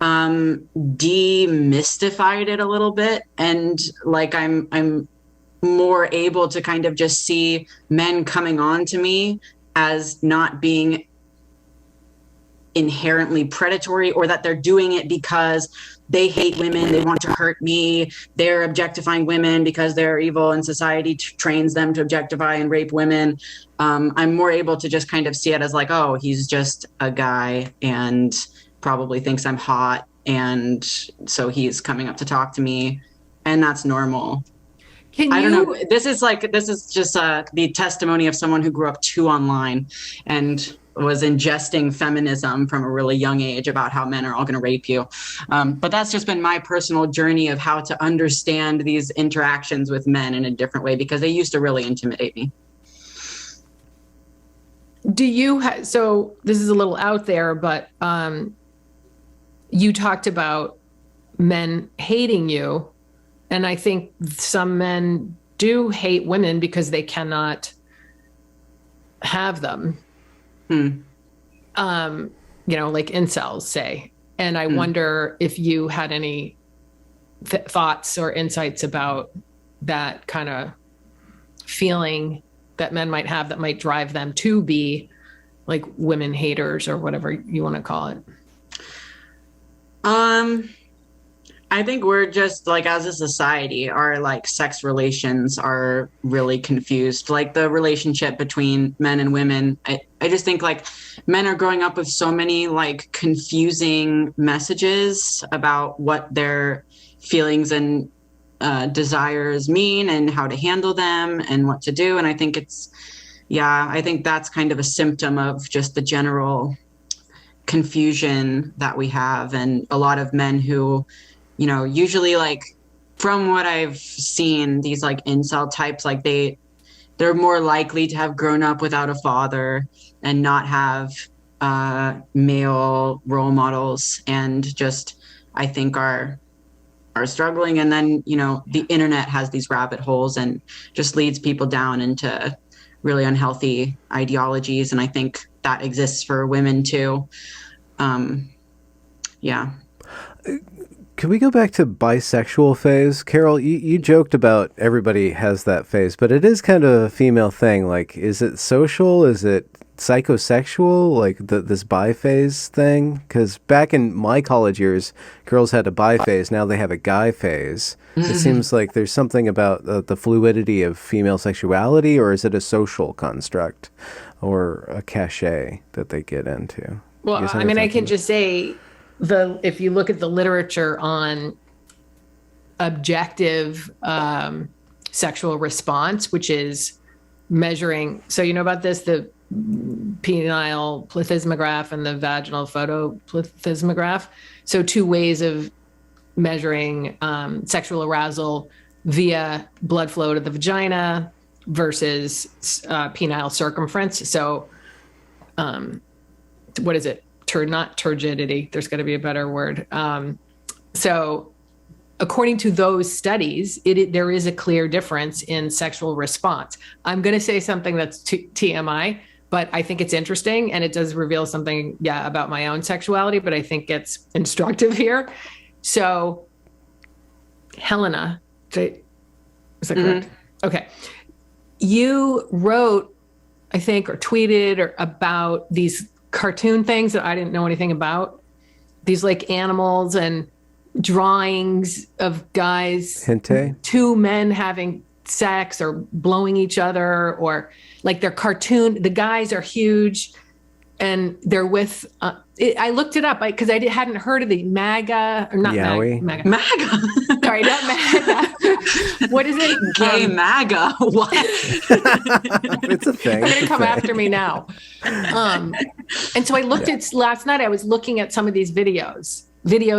demystified it a little bit. And like I'm more able to kind of just see men coming on to me as not being inherently predatory, or that they're doing it because they hate women, they want to hurt me, they're objectifying women because they're evil and society trains them to objectify and rape women. I'm more able to just kind of see it as like, oh, he's just a guy and probably thinks I'm hot, and so he's coming up to talk to me, and that's normal. I don't know. This is just the testimony of someone who grew up too online and was ingesting feminism from a really young age about how men are all going to rape you. But that's just been my personal journey of how to understand these interactions with men in a different way, because they used to really intimidate me. So this is a little out there, but you talked about men hating you. And I think some men do hate women because they cannot have them. Like incels say. And I wonder if you had any thoughts or insights about that kind of feeling that men might have that might drive them to be like women haters or whatever you want to call it. I think we're just like, as a society, our like sex relations are really confused. Like the relationship between men and women, I just think like men are growing up with so many like confusing messages about what their feelings and desires mean and how to handle them and what to do. And I think I think that's kind of a symptom of just the general confusion that we have. And a lot of men who, usually like from what I've seen, these like incel types, like they're more likely to have grown up without a father and not have male role models, and just, I think are struggling. And then, the internet has these rabbit holes and just leads people down into really unhealthy ideologies. And I think that exists for women too. Yeah. Can we go back to bisexual phase? Carole, you joked about everybody has that phase, but it is kind of a female thing. Like, is it social? Is it psychosexual? Like this bi phase thing? Because back in my college years, girls had a bi phase. Now they have a guy phase. It seems like there's something about the fluidity of female sexuality, or is it a social construct or a cachet that they get into? Well, I mean, I can just say, if you look at the literature on objective sexual response, which is measuring, so you know about this, the penile plethysmograph and the vaginal photoplethysmograph. So two ways of measuring sexual arousal via blood flow to the vagina versus penile circumference. So what is it? Not turgidity. There's got to be a better word. So according to those studies, there is a clear difference in sexual response. I'm going to say something that's TMI, but I think it's interesting, and it does reveal something, about my own sexuality, but I think it's instructive here. So, Helena, is that correct? Okay. You wrote, I think, or tweeted about these cartoon things that I didn't know anything about. These like animals and drawings of guys, Hente? two men having sex or blowing each other, or like they're cartoon. The guys are huge and they're with, I looked it up because I hadn't heard of the MAGA, or not Yowie? MAGA. MAGA. Sorry, not MAGA. What is it? Gay MAGA. What? It's a thing. They're going to come after me now. And so I looked at, last night I was looking at some of these videos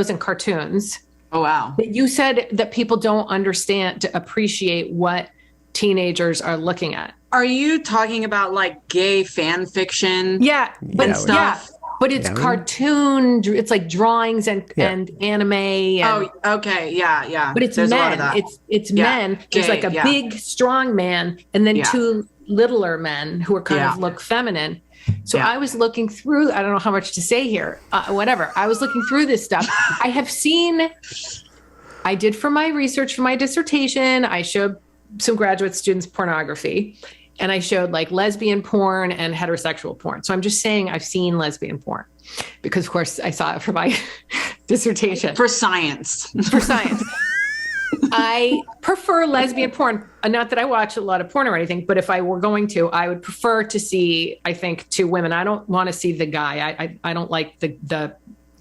and cartoons. Oh, wow. You said that people don't understand to appreciate what teenagers are looking at. Are you talking about like gay fan fiction? Yeah, but stuff? But it's cartoon. It's like drawings and anime. And, okay. Yeah. But it's There's men. A lot of that. It's men. There's Gay, like a big, strong man, and then two littler men who are kind of look feminine. So I was looking through, I don't know how much to say here, whatever. I was looking through this stuff. I did for my research for my dissertation, I showed some graduate students pornography, and I showed like lesbian porn and heterosexual porn. So I'm just saying I've seen lesbian porn because of course I saw it for my dissertation. For science. I prefer lesbian porn. Not that I watch a lot of porn or anything, but if I were going to, I would prefer to see, I think, two women. I don't want to see the guy. I don't like the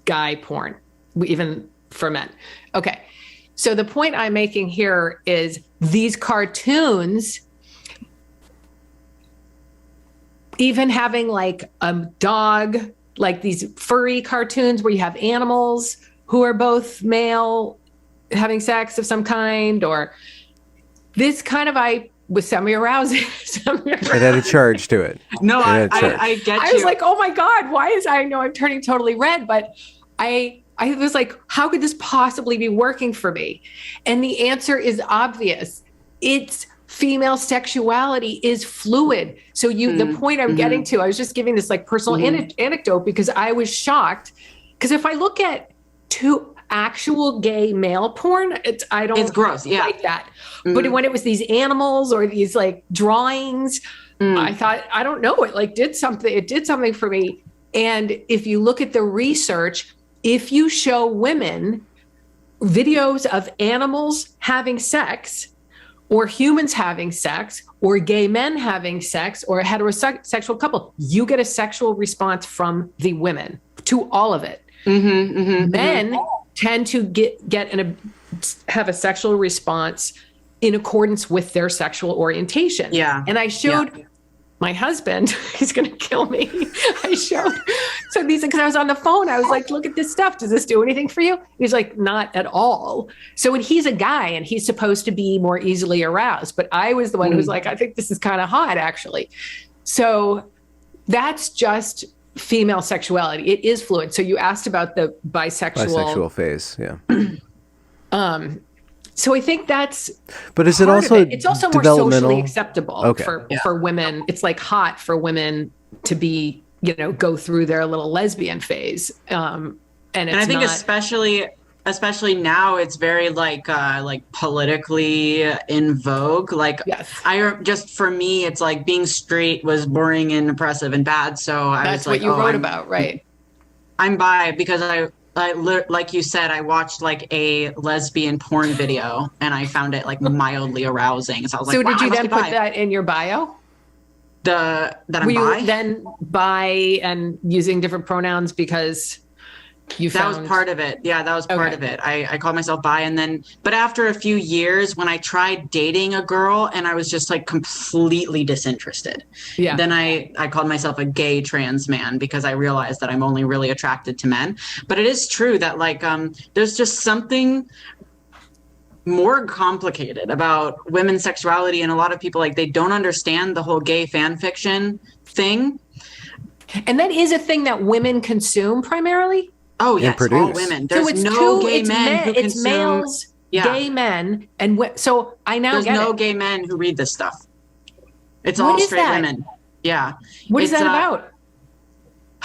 guy porn, even for men. Okay. So the point I'm making here is these cartoons, even having like a dog, like these furry cartoons where you have animals who are both male having sex of some kind, or this kind of, was semi-arousing. It had a charge to it. No, I get you. I was like, oh my God, I know I'm turning totally red, but I was like, how could this possibly be working for me? And the answer is obvious. It's female sexuality is fluid. So the point I'm getting to, I was just giving this like personal anecdote because I was shocked. Because if I look at two actual gay male porn, it's gross. Yeah. Like that. But when it was these animals or these like drawings, I thought, I don't know, it did something for me. And if you look at the research, if you show women videos of animals having sex, or humans having sex, or gay men having sex, or a heterosexual couple, you get a sexual response from the women to all of it. Men tend to have a sexual response in accordance with their sexual orientation. Yeah. And I showed my husband, he's going to kill me. I showed, so these, because I was on the phone, I was like, look at this stuff. Does this do anything for you? He's like, not at all. So when he's a guy and he's supposed to be more easily aroused, but I was the one who was like, I think this is kind of hot actually. So that's just female sexuality. It is fluid. So you asked about the bisexual phase. Yeah. So I think that's, but is it also, it's also more socially acceptable for women. It's like hot for women to be, go through their little lesbian phase. And I think especially now it's very like politically in vogue. Like for me, it's like being straight was boring and oppressive and bad. So that's what you wrote about, right? I'm bi because I like you said, I watched like a lesbian porn video and I found it like mildly arousing. So I was like, did you then put that in your bio? That I'm Were bi? You then bi and using different pronouns because that was part of it. Yeah, that was part of it. I called myself bi, and then, but after a few years, when I tried dating a girl and I was just like completely disinterested, then I called myself a gay trans man because I realized that I'm only really attracted to men. But it is true that like there's just something more complicated about women's sexuality, and a lot of people they don't understand the whole gay fan fiction thing. And that is a thing that women consume primarily. Oh, yes, all women. There's gay men who it's males, gay men, and so I now there's get no gay men who read this stuff. It's all straight women. Yeah. What is that about?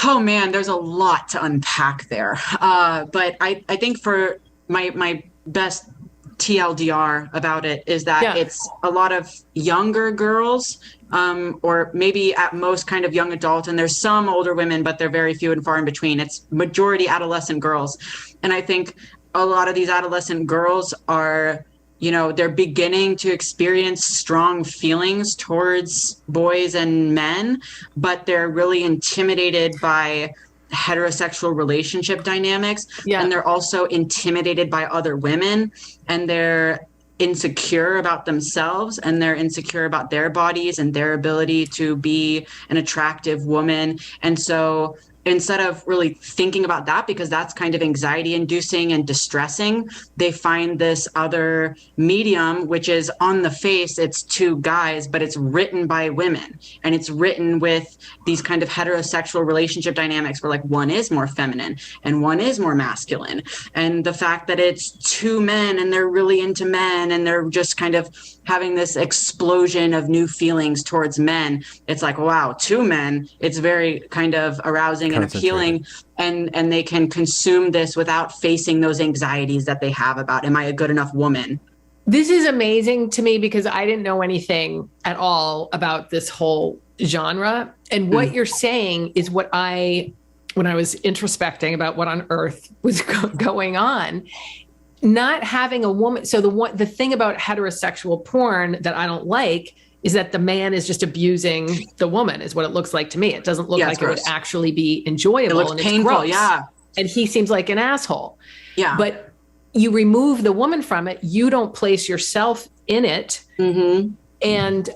Oh man, there's a lot to unpack there. But I think for my best TLDR about it is that it's a lot of younger girls, or maybe at most kind of young adult, and there's some older women, but they're very few and far in between. It's majority adolescent girls. And I think a lot of these adolescent girls are, they're beginning to experience strong feelings towards boys and men, but they're really intimidated by heterosexual relationship dynamics. And they're also intimidated by other women, and they're insecure about themselves, and they're insecure about their bodies and their ability to be an attractive woman. And so instead of really thinking about that, because that's kind of anxiety inducing and distressing, they find this other medium, which is on the face, it's two guys, but it's written by women. And it's written with these kind of heterosexual relationship dynamics where like one is more feminine and one is more masculine. And the fact that it's two men and they're really into men and they're just kind of having this explosion of new feelings towards men. It's like, wow, two men, it's very kind of arousing and appealing, and they can consume this without facing those anxieties that they have about, am I a good enough woman? This is amazing to me because I didn't know anything at all about this whole genre. And what you're saying is what when I was introspecting about what on earth was going on, not having a woman. So the thing about heterosexual porn that I don't like is that the man is just abusing the woman, is what it looks like to me. It doesn't look like it would actually be enjoyable. It looks and painful, it's gross. And he seems like an asshole. Yeah. But you remove the woman from it, you don't place yourself in it. And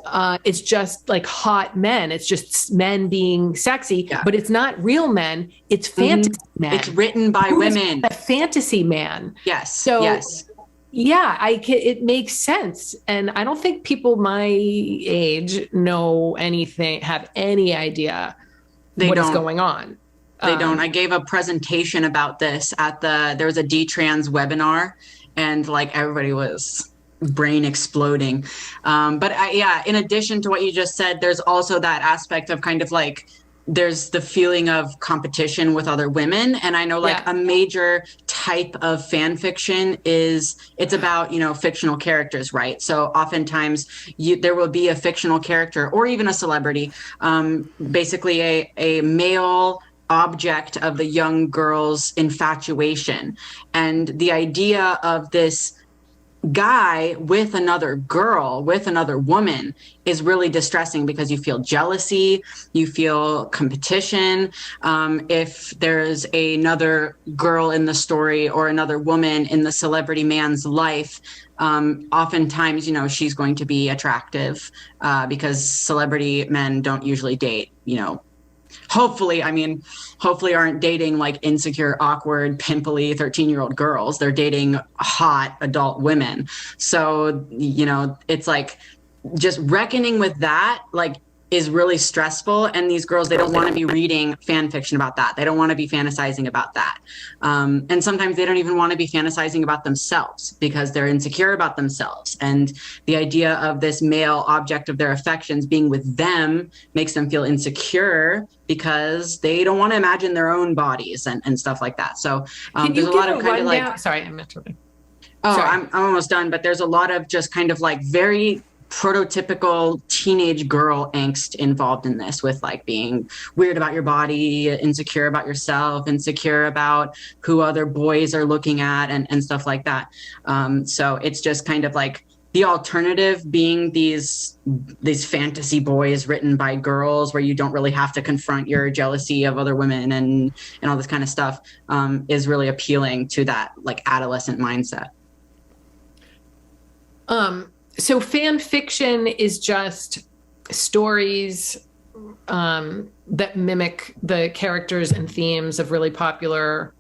it's just like hot men. It's just men being sexy, but it's not real men. It's fantasy men. It's written by women. A fantasy man. Yes. So yes. Yeah, it makes sense. And I don't think people my age know anything, have any idea what is going on. They don't. I gave a presentation about this there was a detrans webinar, and like everybody was brain exploding. But in addition to what you just said, there's also that aspect of kind of like, there's the feeling of competition with other women. And I know like a major type of fan fiction it's about, fictional characters, right? So oftentimes there will be a fictional character or even a celebrity, basically a male object of the young girl's infatuation. And the idea of this guy with another girl, with another woman, is really distressing because you feel jealousy, you feel competition. If there's another girl in the story or another woman in the celebrity man's life, oftentimes, she's going to be attractive because celebrity men don't usually date, hopefully aren't dating like insecure, awkward, pimply 13-year-old girls. They're dating hot adult women. So, it's like just reckoning with that, like, is really stressful. And these girls, they don't want to be reading fan fiction about that. They don't want to be fantasizing about that. And sometimes they don't even want to be fantasizing about themselves because they're insecure about themselves. And the idea of this male object of their affections being with them makes them feel insecure because they don't want to imagine their own bodies and stuff like that. So there's a lot of kind of like, sorry, I'm interrupting. I'm almost done, but there's a lot of just kind of like very prototypical teenage girl angst involved in this, with like being weird about your body, insecure about yourself, insecure about who other boys are looking at, and stuff like that. So it's just kind of like the alternative being these fantasy boys written by girls where you don't really have to confront your jealousy of other women and all this kind of stuff, is really appealing to that like adolescent mindset. So fan fiction is just stories that mimic the characters and themes of really popular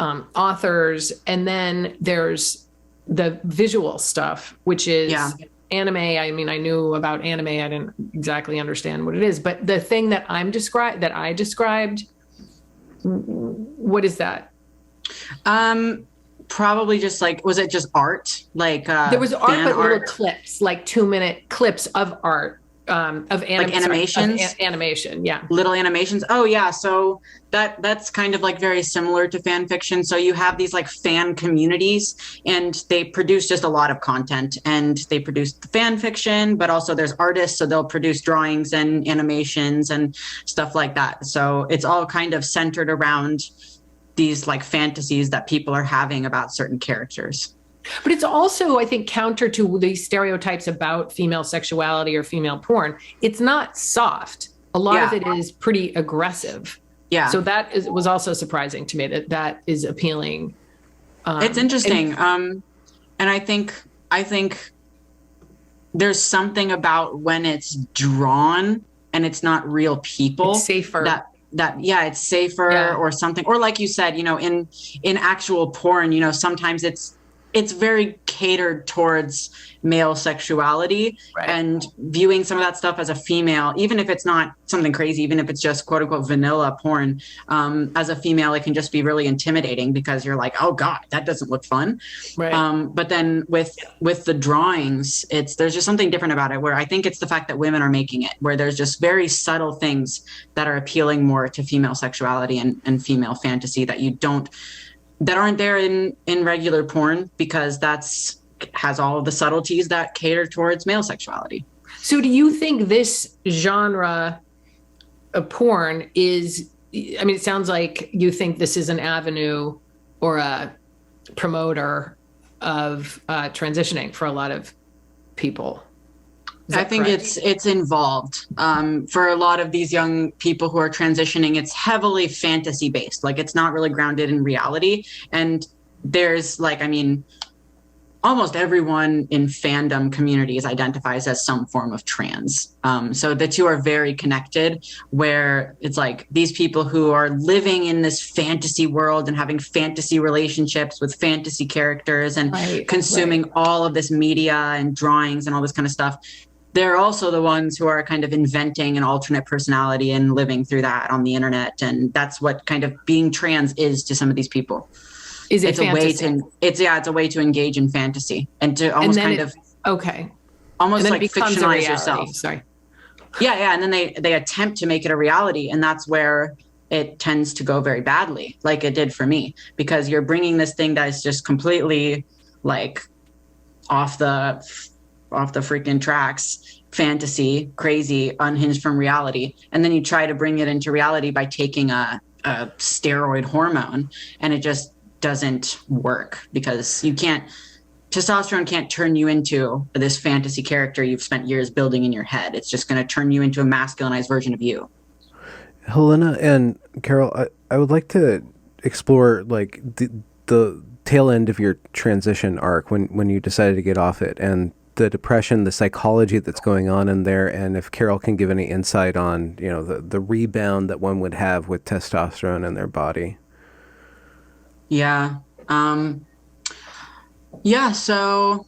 authors. And then there's the visual stuff, which is anime. I mean, I knew about anime. I didn't exactly understand what it is. But the thing that I described, what is that? Probably just like, was it just art? Like there was art, but little clips, like 2-minute clips of art. like animations, animation. Yeah. Little animations. Oh yeah. So that's kind of like very similar to fan fiction. So you have these like fan communities, and they produce just a lot of content, and they produce the fan fiction, but also there's artists. So they'll produce drawings and animations and stuff like that. So it's all kind of centered around these like fantasies that people are having about certain characters. But it's also, I think, counter to the stereotypes about female sexuality or female porn. It's not soft. A lot of it is pretty aggressive. Yeah. So was also surprising to me that is appealing. It's interesting. And I think there's something about when it's drawn and it's not real people. It's safer. It's safer or something. Or like you said, in actual porn, sometimes it's very catered towards male sexuality, right. And viewing some of that stuff as a female, even if it's not something crazy, even if it's just quote unquote vanilla porn, as a female, it can just be really intimidating because you're like, oh God, that doesn't look fun. Right. But then with the drawings, there's just something different about it, where I think it's the fact that women are making it, where there's just very subtle things that are appealing more to female sexuality and female fantasy that aren't there in regular porn, because has all of the subtleties that cater towards male sexuality. So do you think this genre of porn it sounds like you think this is an avenue or a promoter of transitioning for a lot of people? I think it's involved. For a lot of these young people who are transitioning, it's heavily fantasy based. Like, it's not really grounded in reality. And there's almost everyone in fandom communities identifies as some form of trans. So the two are very connected, where it's like these people who are living in this fantasy world and having fantasy relationships with fantasy characters and consuming all of this media and drawings and all this kind of stuff. They're also the ones who are kind of inventing an alternate personality and living through that on the internet. And that's what kind of being trans is to some of these people. It's a way to engage in fantasy and to almost almost like fictionalize yourself. Sorry. Yeah. And then they attempt to make it a reality. And that's where it tends to go very badly, like it did for me, because you're bringing this thing that is just completely like off the freaking tracks, fantasy, crazy, unhinged from reality. And then you try to bring it into reality by taking a steroid hormone, and it just doesn't work, because testosterone can't turn you into this fantasy character you've spent years building in your head. It's just going to turn you into a masculinized version of you. Helena and Carole, I would like to explore like the tail end of your transition arc when you decided to get off it, and the depression, the psychology that's going on in there, and if Carole can give any insight on, the rebound that one would have with testosterone in their body. Yeah. So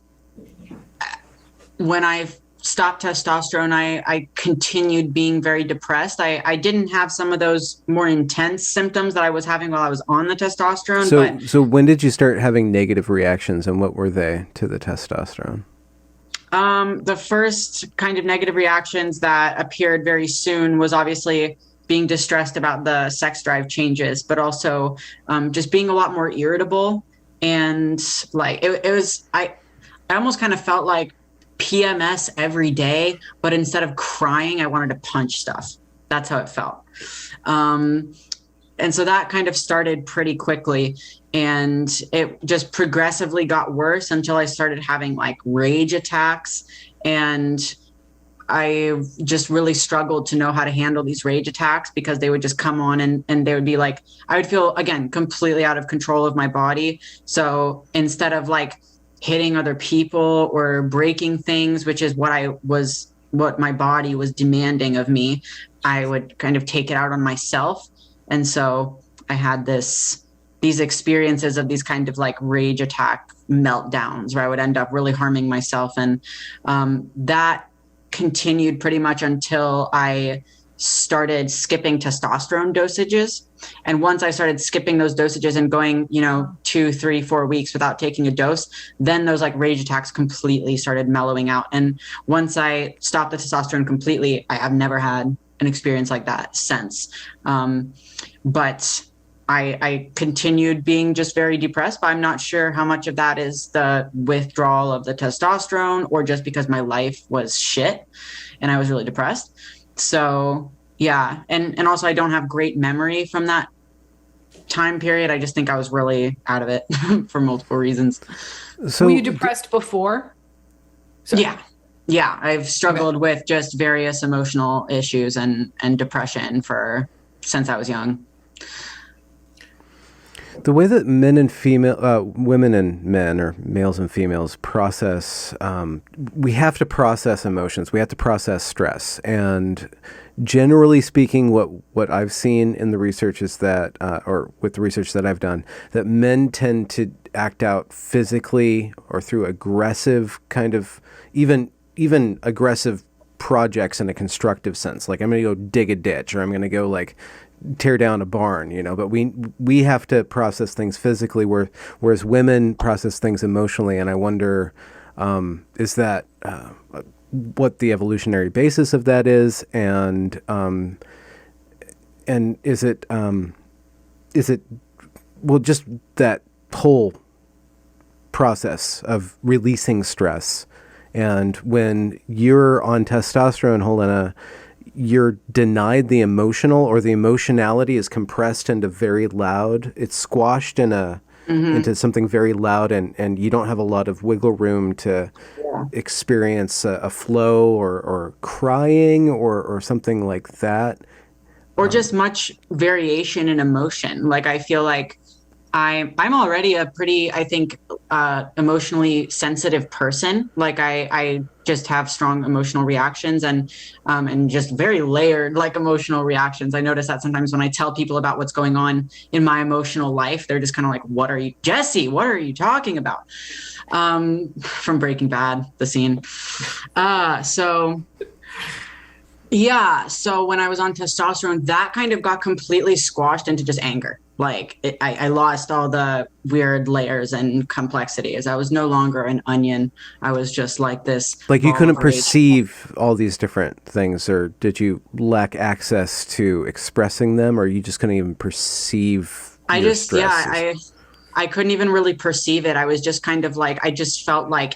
when I stopped testosterone, I continued being very depressed. I didn't have some of those more intense symptoms that I was having while I was on the testosterone. So when did you start having negative reactions, and what were they to the testosterone? The first kind of negative reactions that appeared very soon was obviously being distressed about the sex drive changes, but also just being a lot more irritable. And like I almost kind of felt like PMS every day, but instead of crying, I wanted to punch stuff. That's how it felt. And so that kind of started pretty quickly, and it just progressively got worse until I started having like rage attacks, and I just really struggled to know how to handle these rage attacks, because they would just come on and they would be like, I would feel, again, completely out of control of my body. So instead of like hitting other people or breaking things, which is what my body was demanding of me, I would kind of take it out on myself. And so I had these experiences of these kind of like rage attack meltdowns where I would end up really harming myself. And that continued pretty much until I started skipping testosterone dosages. And once I started skipping those dosages and going, 2, 3, 4 weeks without taking a dose, then those like rage attacks completely started mellowing out. And once I stopped the testosterone completely, I have never had an experience like that since. But I continued being just very depressed, but I'm not sure how much of that is the withdrawal of the testosterone or just because my life was shit and I was really depressed. So yeah. And also I don't have great memory from that time period. I just think I was really out of it for multiple reasons. So were you depressed before? Sorry. Yeah. I've struggled with just various emotional issues and depression since I was young. The way that men and women and men, or males and females, process, we have to process emotions. We have to process stress. And generally speaking, what I've seen in the research is that, or with the research that I've done, that men tend to act out physically or through aggressive kind of, even aggressive projects in a constructive sense. Like I'm going to go dig a ditch, or I'm going to go like tear down a barn, but we have to process things physically, whereas women process things emotionally. And I wonder, is that what the evolutionary basis of that is? And is it just that whole process of releasing stress? And when you're on testosterone, Helena, you're denied the emotional, or the emotionality is compressed into very loud. It's squashed into something very loud, and you don't have a lot of wiggle room to experience a flow or crying or something like that. Or just much variation in emotion. Like I feel like I'm already a pretty, I think, emotionally sensitive person. Like I just have strong emotional reactions and just very layered like emotional reactions. I notice that sometimes when I tell people about what's going on in my emotional life, they're just kind of like, Jesse, what are you talking about? From Breaking Bad, the scene. So when I was on testosterone, that kind of got completely squashed into just anger. Like I lost all the weird layers and complexities. I was no longer an onion. I was just like this. Like you couldn't perceive all these different things, or did you lack access to expressing them, or you just couldn't even perceive your stresses? I couldn't even really perceive it. I was just kind of like, I just felt like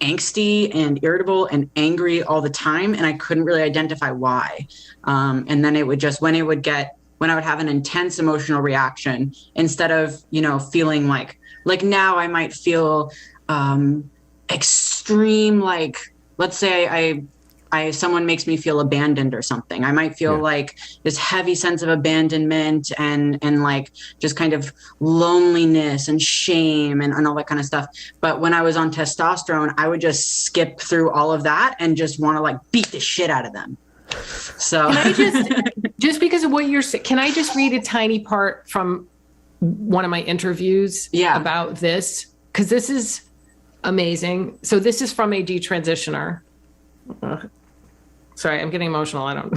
angsty and irritable and angry all the time, and I couldn't really identify why. And then it would just, when I would have an intense emotional reaction, instead of, feeling like now I might feel extreme, like, let's say someone makes me feel abandoned or something. I might feel like this heavy sense of abandonment and like just kind of loneliness and shame and all that kind of stuff. But when I was on testosterone, I would just skip through all of that and just want to like beat the shit out of them. So can I just because of what you're saying, can I just read a tiny part from one of my interviews about this? Because this is amazing. So this is from a detransitioner. Sorry, I'm getting emotional. I don't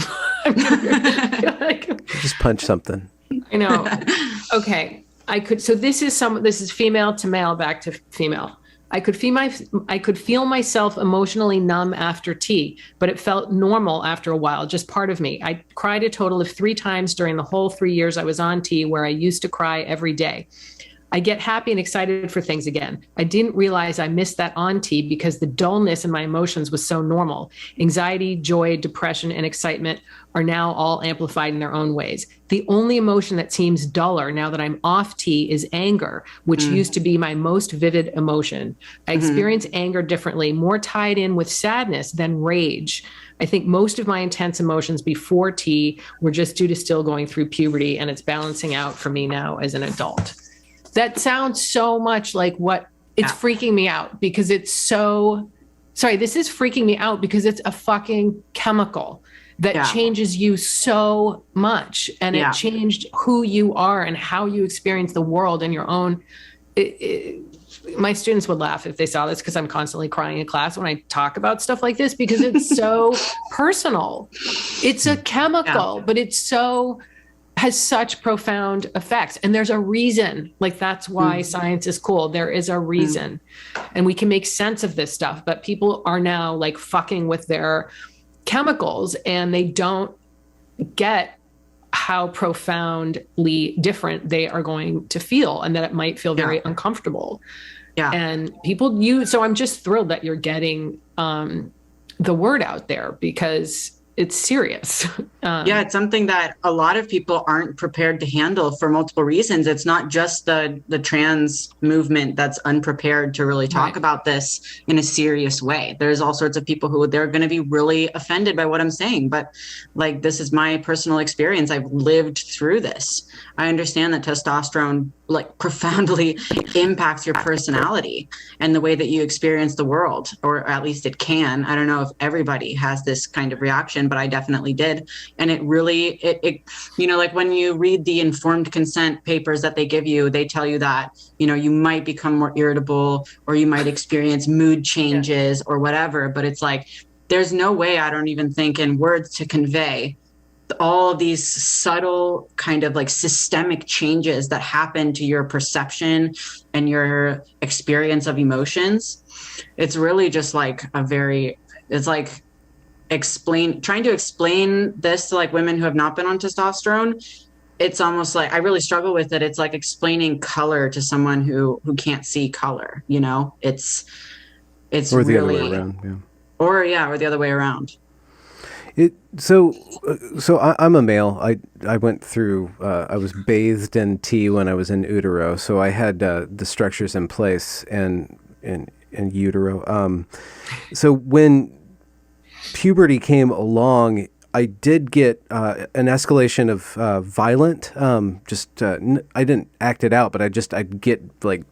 just punch something. I know. Okay. So this is female to male, back to female. I could feel myself emotionally numb after tea, but it felt normal after a while, just part of me. I cried a total of 3 times during the whole 3 years I was on tea, where I used to cry every day. I get happy and excited for things again. I didn't realize I missed that on tea because the dullness in my emotions was so normal. Anxiety, joy, depression, and excitement are now all amplified in their own ways. The only emotion that seems duller now that I'm off tea is anger, which used to be my most vivid emotion. I experience anger differently, more tied in with sadness than rage. I think most of my intense emotions before tea were just due to still going through puberty, and it's balancing out for me now as an adult. That sounds so much like what it's freaking me out, because it's this is freaking me out because it's a fucking chemical that changes you so much, and it changed who you are and how you experience the world and your own. my students would laugh if they saw this, because I'm constantly crying in class when I talk about stuff like this, because it's so personal. It's a chemical, but has such profound effects. And there's a reason. Like, that's why science is cool. There is a reason. And we can make sense of this stuff, but people are now like fucking with their chemicals, and they don't get how profoundly different they are going to feel, and that it might feel very uncomfortable. Yeah. And so I'm just thrilled that you're getting the word out there, because it's serious. It's something that a lot of people aren't prepared to handle for multiple reasons. It's not just the trans movement that's unprepared to really talk about this in a serious way. There's all sorts of people who they're going to be really offended by what I'm saying. But like, this is my personal experience. I've lived through this. I understand that testosterone like profoundly impacts your personality and the way that you experience the world, or at least it can. I don't know if everybody has this kind of reaction, but I definitely did. And it really, it like when you read the informed consent papers that they give you, they tell you that, you might become more irritable, or you might experience mood changes or whatever. But it's like, there's no way, I don't even think in words to convey all of these subtle kind of like systemic changes that happen to your perception and your experience of emotions. It's really just like it's like trying to explain this to like women who have not been on testosterone. It's almost like, I really struggle with it. It's like explaining color to someone who can't see color, it's or the really, other way around, or the other way around. So I'm a male. I went through, I was bathed in tea when I was in utero. So I had the structures in place and in utero. So when puberty came along, I did get an escalation of violent, I didn't act it out, but I'd get like,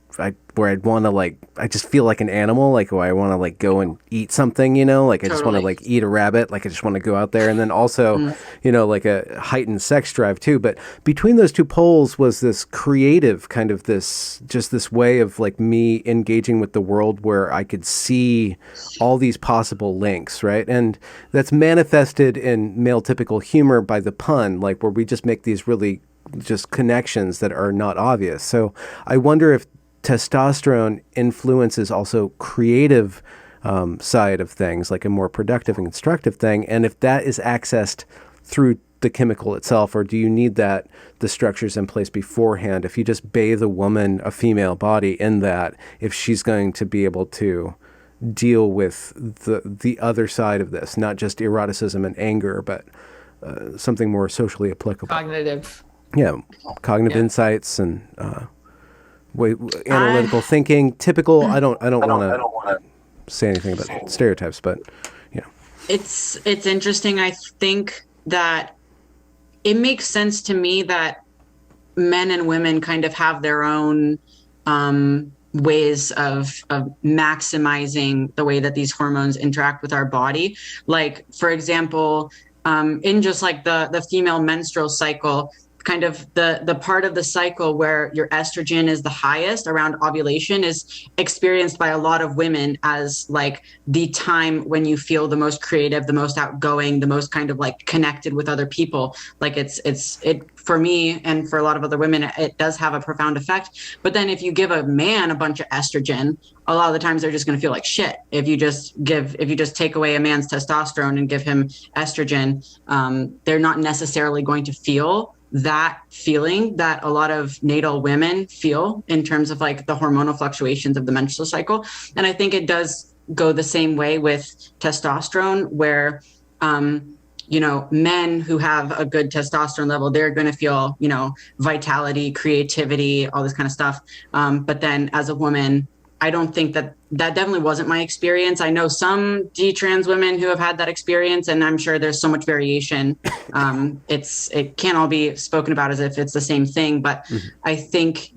where I'd want to like, I just feel like an animal, like I want to like go and eat something, like I just want to like eat a rabbit, like I just want to go out there. And then also, like a heightened sex drive too. But between those two poles was this creative kind of this way of like me engaging with the world, where I could see all these possible links, right? And that's manifested in male typical humor by the pun, like where we just make these really just connections that are not obvious. So I wonder if testosterone influences also creative side of things, like a more productive and constructive thing, and if that is accessed through the chemical itself, or do you need the structures in place beforehand? If you just bathe a female body in that, if she's going to be able to deal with the other side of this, not just eroticism and anger, but something more socially applicable. Cognitive insights and analytical thinking. Typical. I don't want to say anything about stereotypes, but it's interesting. I think that it makes sense to me that men and women kind of have their own ways of maximizing the way that these hormones interact with our body. Like, for example, in just like the female menstrual cycle, kind of the part of the cycle where your estrogen is the highest around ovulation is experienced by a lot of women as like the time when you feel the most creative, the most outgoing, the most kind of like connected with other people. Like it for me and for a lot of other women, it does have a profound effect. But then if you give a man a bunch of estrogen, a lot of the times they're just going to feel like shit. If you just take away a man's testosterone and give him estrogen, they're not necessarily going to feel that feeling that a lot of natal women feel in terms of like the hormonal fluctuations of the menstrual cycle. And I think it does go the same way with testosterone, where, men who have a good testosterone level, they're going to feel, vitality, creativity, all this kind of stuff. But then as a woman, I don't think that definitely wasn't my experience. I know some detrans women who have had that experience, and I'm sure there's so much variation. It can't all be spoken about as if it's the same thing, but I think,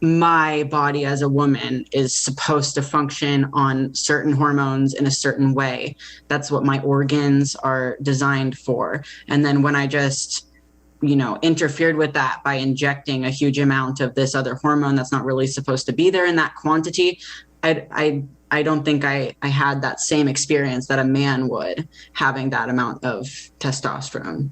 my body as a woman is supposed to function on certain hormones in a certain way. That's what my organs are designed for. And then when I just interfered with that by injecting a huge amount of this other hormone that's not really supposed to be there in that quantity. I don't think I had that same experience that a man would, having that amount of testosterone.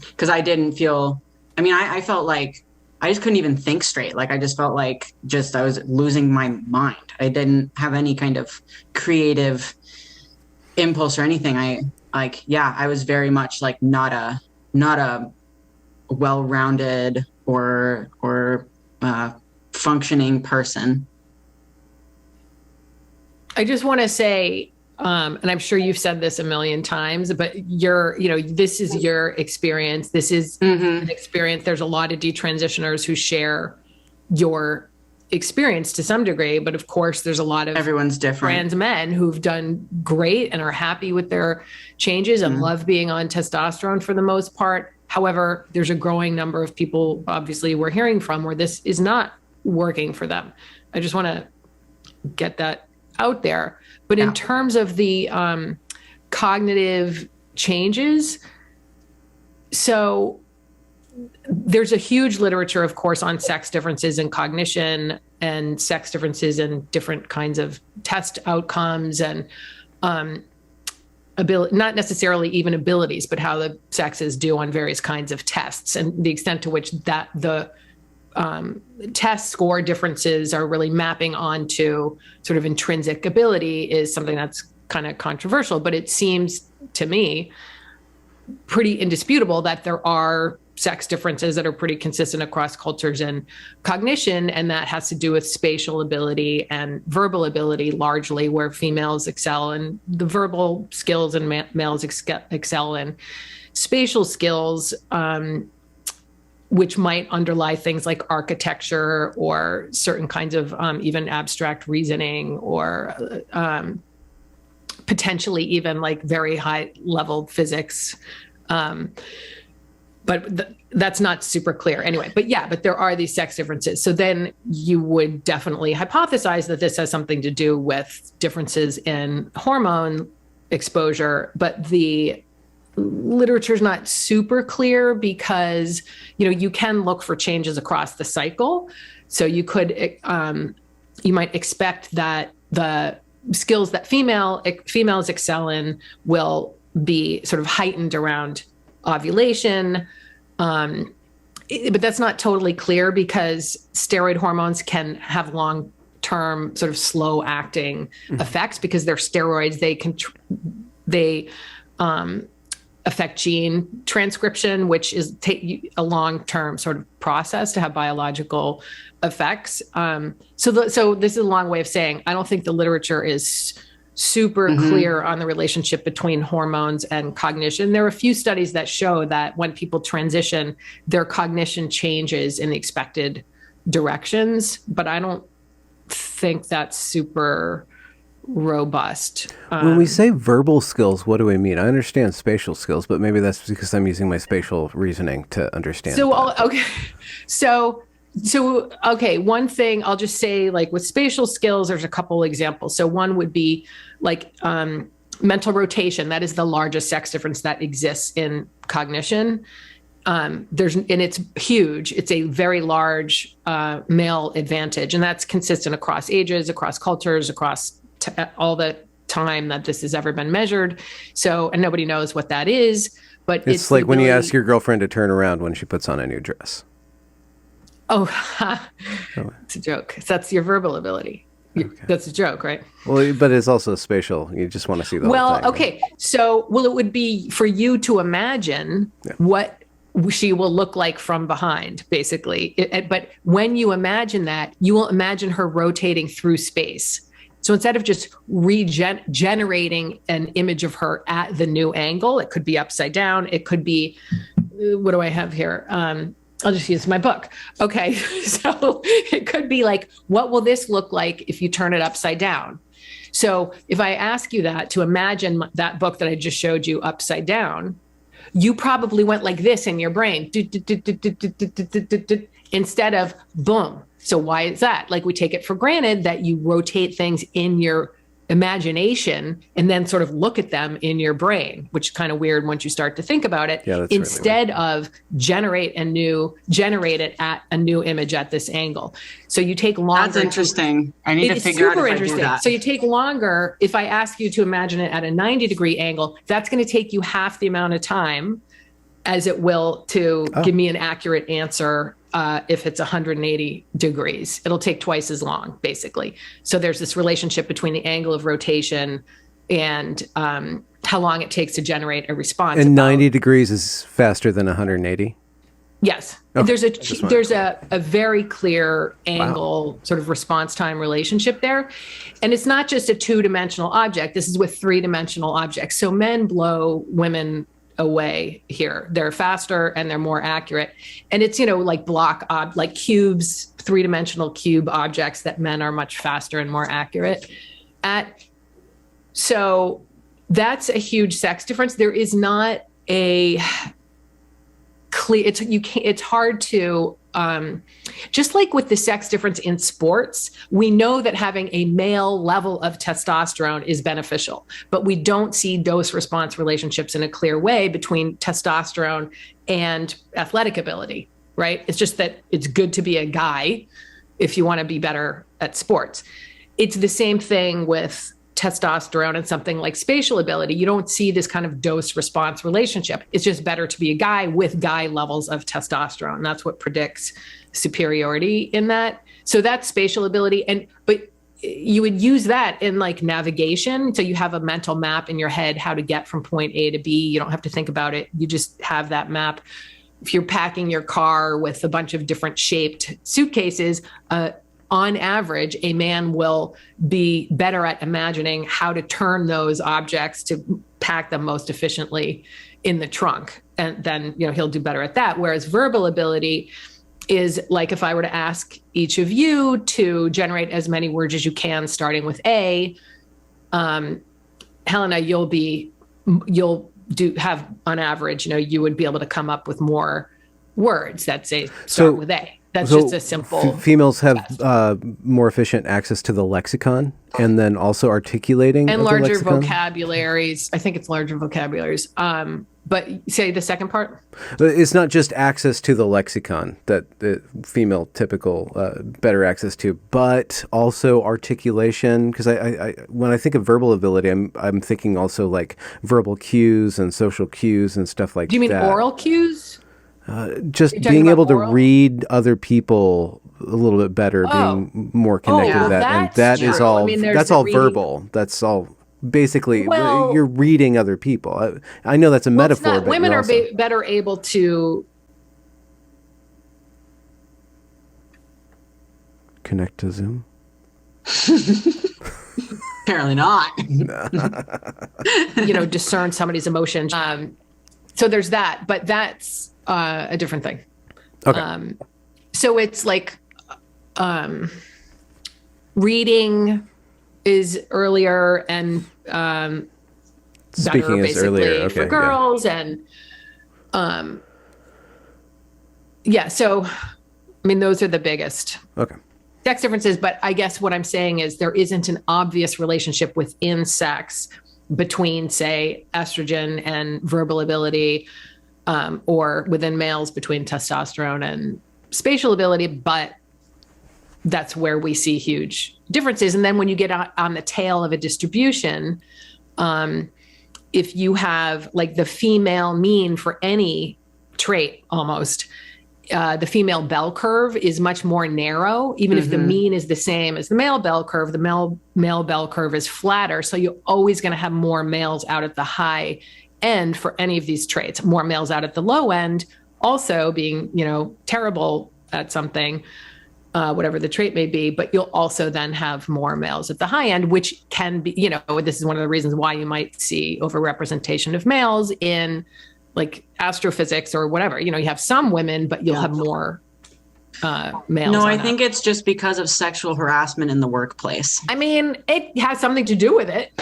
Because I didn't feel, I felt like I just couldn't even think straight. Like I just felt like I was losing my mind. I didn't have any kind of creative impulse or anything. I was very much like not a well-rounded or functioning person. I just want to say, and I'm sure you've said this a million times, but this is your experience. This is an experience. There's a lot of detransitioners who share your experience to some degree, but of course there's a lot of everyone's different trans men who've done great and are happy with their changes and love being on testosterone for the most part. However, there's a growing number of people, obviously, we're hearing from where this is not working for them. I just want to get that out there. But in terms of the cognitive changes, so there's a huge literature, of course, on sex differences in cognition and sex differences in different kinds of test outcomes and not necessarily even abilities, but how the sexes do on various kinds of tests and the extent to which that the test score differences are really mapping onto sort of intrinsic ability is something that's kind of controversial, but it seems to me pretty indisputable that there are sex differences that are pretty consistent across cultures and cognition, and that has to do with spatial ability and verbal ability largely, where females excel in the verbal skills and males excel in spatial skills, which might underlie things like architecture or certain kinds of even abstract reasoning or potentially even like very high level physics. But that's not super clear anyway. But there are these sex differences. So then you would definitely hypothesize that this has something to do with differences in hormone exposure. But the literature is not super clear because, you can look for changes across the cycle. So you could, you might expect that the skills that females excel in will be sort of heightened around ovulation. But that's not totally clear because steroid hormones can have long-term sort of slow acting effects because they're steroids. They affect gene transcription, which is a long-term sort of process to have biological effects. So this is a long way of saying, I don't think the literature is super clear on the relationship between hormones and cognition. There are a few studies that show that when people transition, their cognition changes in the expected directions, but I don't think that's super robust. When we say verbal skills, what do we mean? I understand spatial skills, but maybe that's because I'm using my spatial reasoning to understand. Okay, one thing I'll just say, like with spatial skills, there's a couple examples. So one would be like mental rotation. That is the largest sex difference that exists in cognition. And it's huge. It's a very large male advantage, and that's consistent across ages, across cultures, across all the time that this has ever been measured. So, and nobody knows what that is, but it's like when you ask your girlfriend to turn around when she puts on a new dress. Oh, it's a joke. That's your verbal ability. Okay. That's a joke, right? Well, but it's also spatial. You just want to see the whole thing. Okay. Right? So, it would be for you to imagine what she will look like from behind, basically. But when you imagine that, you will imagine her rotating through space. So instead of just generating an image of her at the new angle, it could be upside down. It could be, what do I have here? I'll just use my book. Okay. So it could be like, what will this look like if you turn it upside down? So if I ask you that, to imagine that book that I just showed you upside down, you probably went like this in your brain instead of boom. So why is that? Like, we take it for granted that you rotate things in your imagination and then sort of look at them in your brain, which is kind of weird once you start to think about it, instead of generate it at a new image at this angle. So you take longer. That's interesting. I need to figure out if I do that. So you take longer. If I ask you to imagine it at a 90-degree angle, that's going to take you half the amount of time as it will to give me an accurate answer. If it's 180 degrees, it'll take twice as long, basically. So there's this relationship between the angle of rotation and how long it takes to generate a response. And 90 degrees is faster than 180? Yes. Okay. There's a very clear angle sort of response time relationship there. And it's not just a two-dimensional object. This is with three-dimensional objects. So men blow women away here. They're faster and they're more accurate. And it's, like like cubes, three-dimensional cube objects that men are much faster and more accurate at. So that's a huge sex difference. There is not a clear, it's hard to, just like with the sex difference in sports, we know that having a male level of testosterone is beneficial, but we don't see dose response relationships in a clear way between testosterone and athletic ability, right? It's just that it's good to be a guy if you want to be better at sports. It's the same thing with testosterone and something like spatial ability. You don't see this kind of dose response relationship. It's just better to be a guy with guy levels of testosterone. That's what predicts superiority in that. So that's spatial ability. But you would use that in like navigation. So you have a mental map in your head, how to get from point A to B. You don't have to think about it. You just have that map. If you're packing your car with a bunch of different shaped suitcases, on average, a man will be better at imagining how to turn those objects to pack them most efficiently in the trunk. And then, he'll do better at that. Whereas verbal ability is like, if I were to ask each of you to generate as many words as you can, starting with A, Helena, you'll have on average, you would be able to come up with more words that start with A. That's just a simple. Females have more efficient access to the lexicon, and then also articulating and larger vocabularies. I think it's larger vocabularies. But say the second part. It's not just access to the lexicon that the female typical better access to, but also articulation. Because I when I think of verbal ability, I'm thinking also like verbal cues and social cues and stuff like that. Do you mean oral cues? Just being able to read other people a little bit better, being more connected to that. And that is all, that's all verbal. That's all basically, you're reading other people. I know that's a metaphor, but women are better able to connect to Zoom. Apparently not. Discern somebody's emotions. So there's that, but that's a different thing. Okay. So it's like reading is earlier and speaking better is earlier for girls. And so those are the biggest sex differences. But I guess what I'm saying is there isn't an obvious relationship within sex between, say, estrogen and verbal ability, or within males between testosterone and spatial ability, but that's where we see huge differences. And then when you get on the tail of a distribution, if you have like the female mean for any trait almost, the female bell curve is much more narrow. Even if the mean is the same as the male bell curve, the male bell curve is flatter. So you're always going to have more males out at the high end for any of these traits, more males out at the low end, also being, terrible at something, whatever the trait may be, but you'll also then have more males at the high end, which can be, this is one of the reasons why you might see overrepresentation of males in like astrophysics or whatever. You have some women, but you'll have more males. No, I think it's just because of sexual harassment in the workplace. It has something to do with it.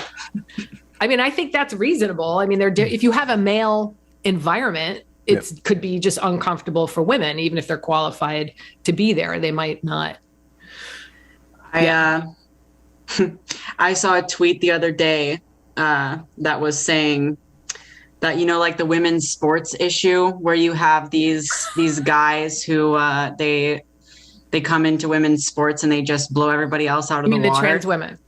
I think that's reasonable. If you have a male environment, it could be just uncomfortable for women, even if they're qualified to be there. They might not. I saw a tweet the other day that was saying that, like the women's sports issue where you have these guys who they come into women's sports and they just blow everybody else out of the water. The trans women?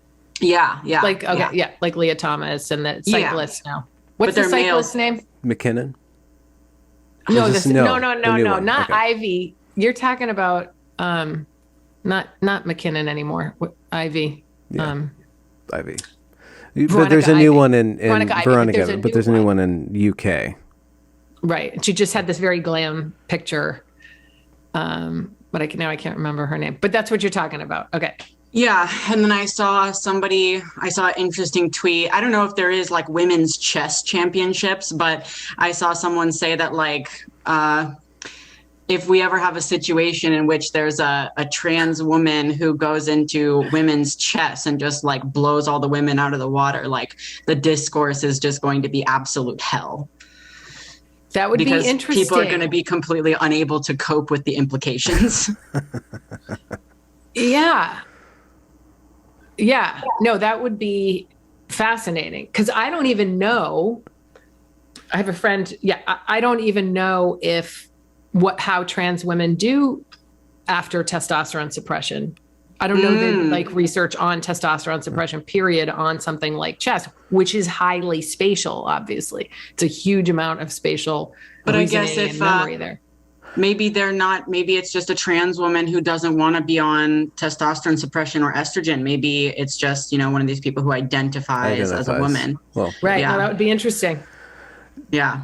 Yeah. Like, okay, yeah, like Leah Thomas and the cyclists now. What's the cyclist's name? McKinnon? No, no, not okay. Ivy. You're talking about not McKinnon anymore. Ivy. Yeah. Ivy. But there's a new one in Veronica, but there's a new one in UK. Right. She just had this very glam picture. But I can't remember her name. But that's what you're talking about. Okay. Yeah. And then I saw an interesting tweet. I don't know if there is like women's chess championships, but I saw someone say that like, if we ever have a situation in which there's a trans woman who goes into women's chess and just like blows all the women out of the water, like the discourse is just going to be absolute hell. That would be interesting. Because people are going to be completely unable to cope with the implications. Yeah. No, that would be fascinating because I don't even know. I have a friend. Yeah. I don't even know how trans women do after testosterone suppression. I don't know the like research on testosterone suppression period on something like chess, which is highly spatial. Obviously, it's a huge amount of spatial. But I guess if memory there, maybe they're not. Maybe it's just a trans woman who doesn't want to be on testosterone suppression or estrogen. Maybe it's just one of these people who identifies as a woman. Well, right? Yeah. That would be interesting. Yeah.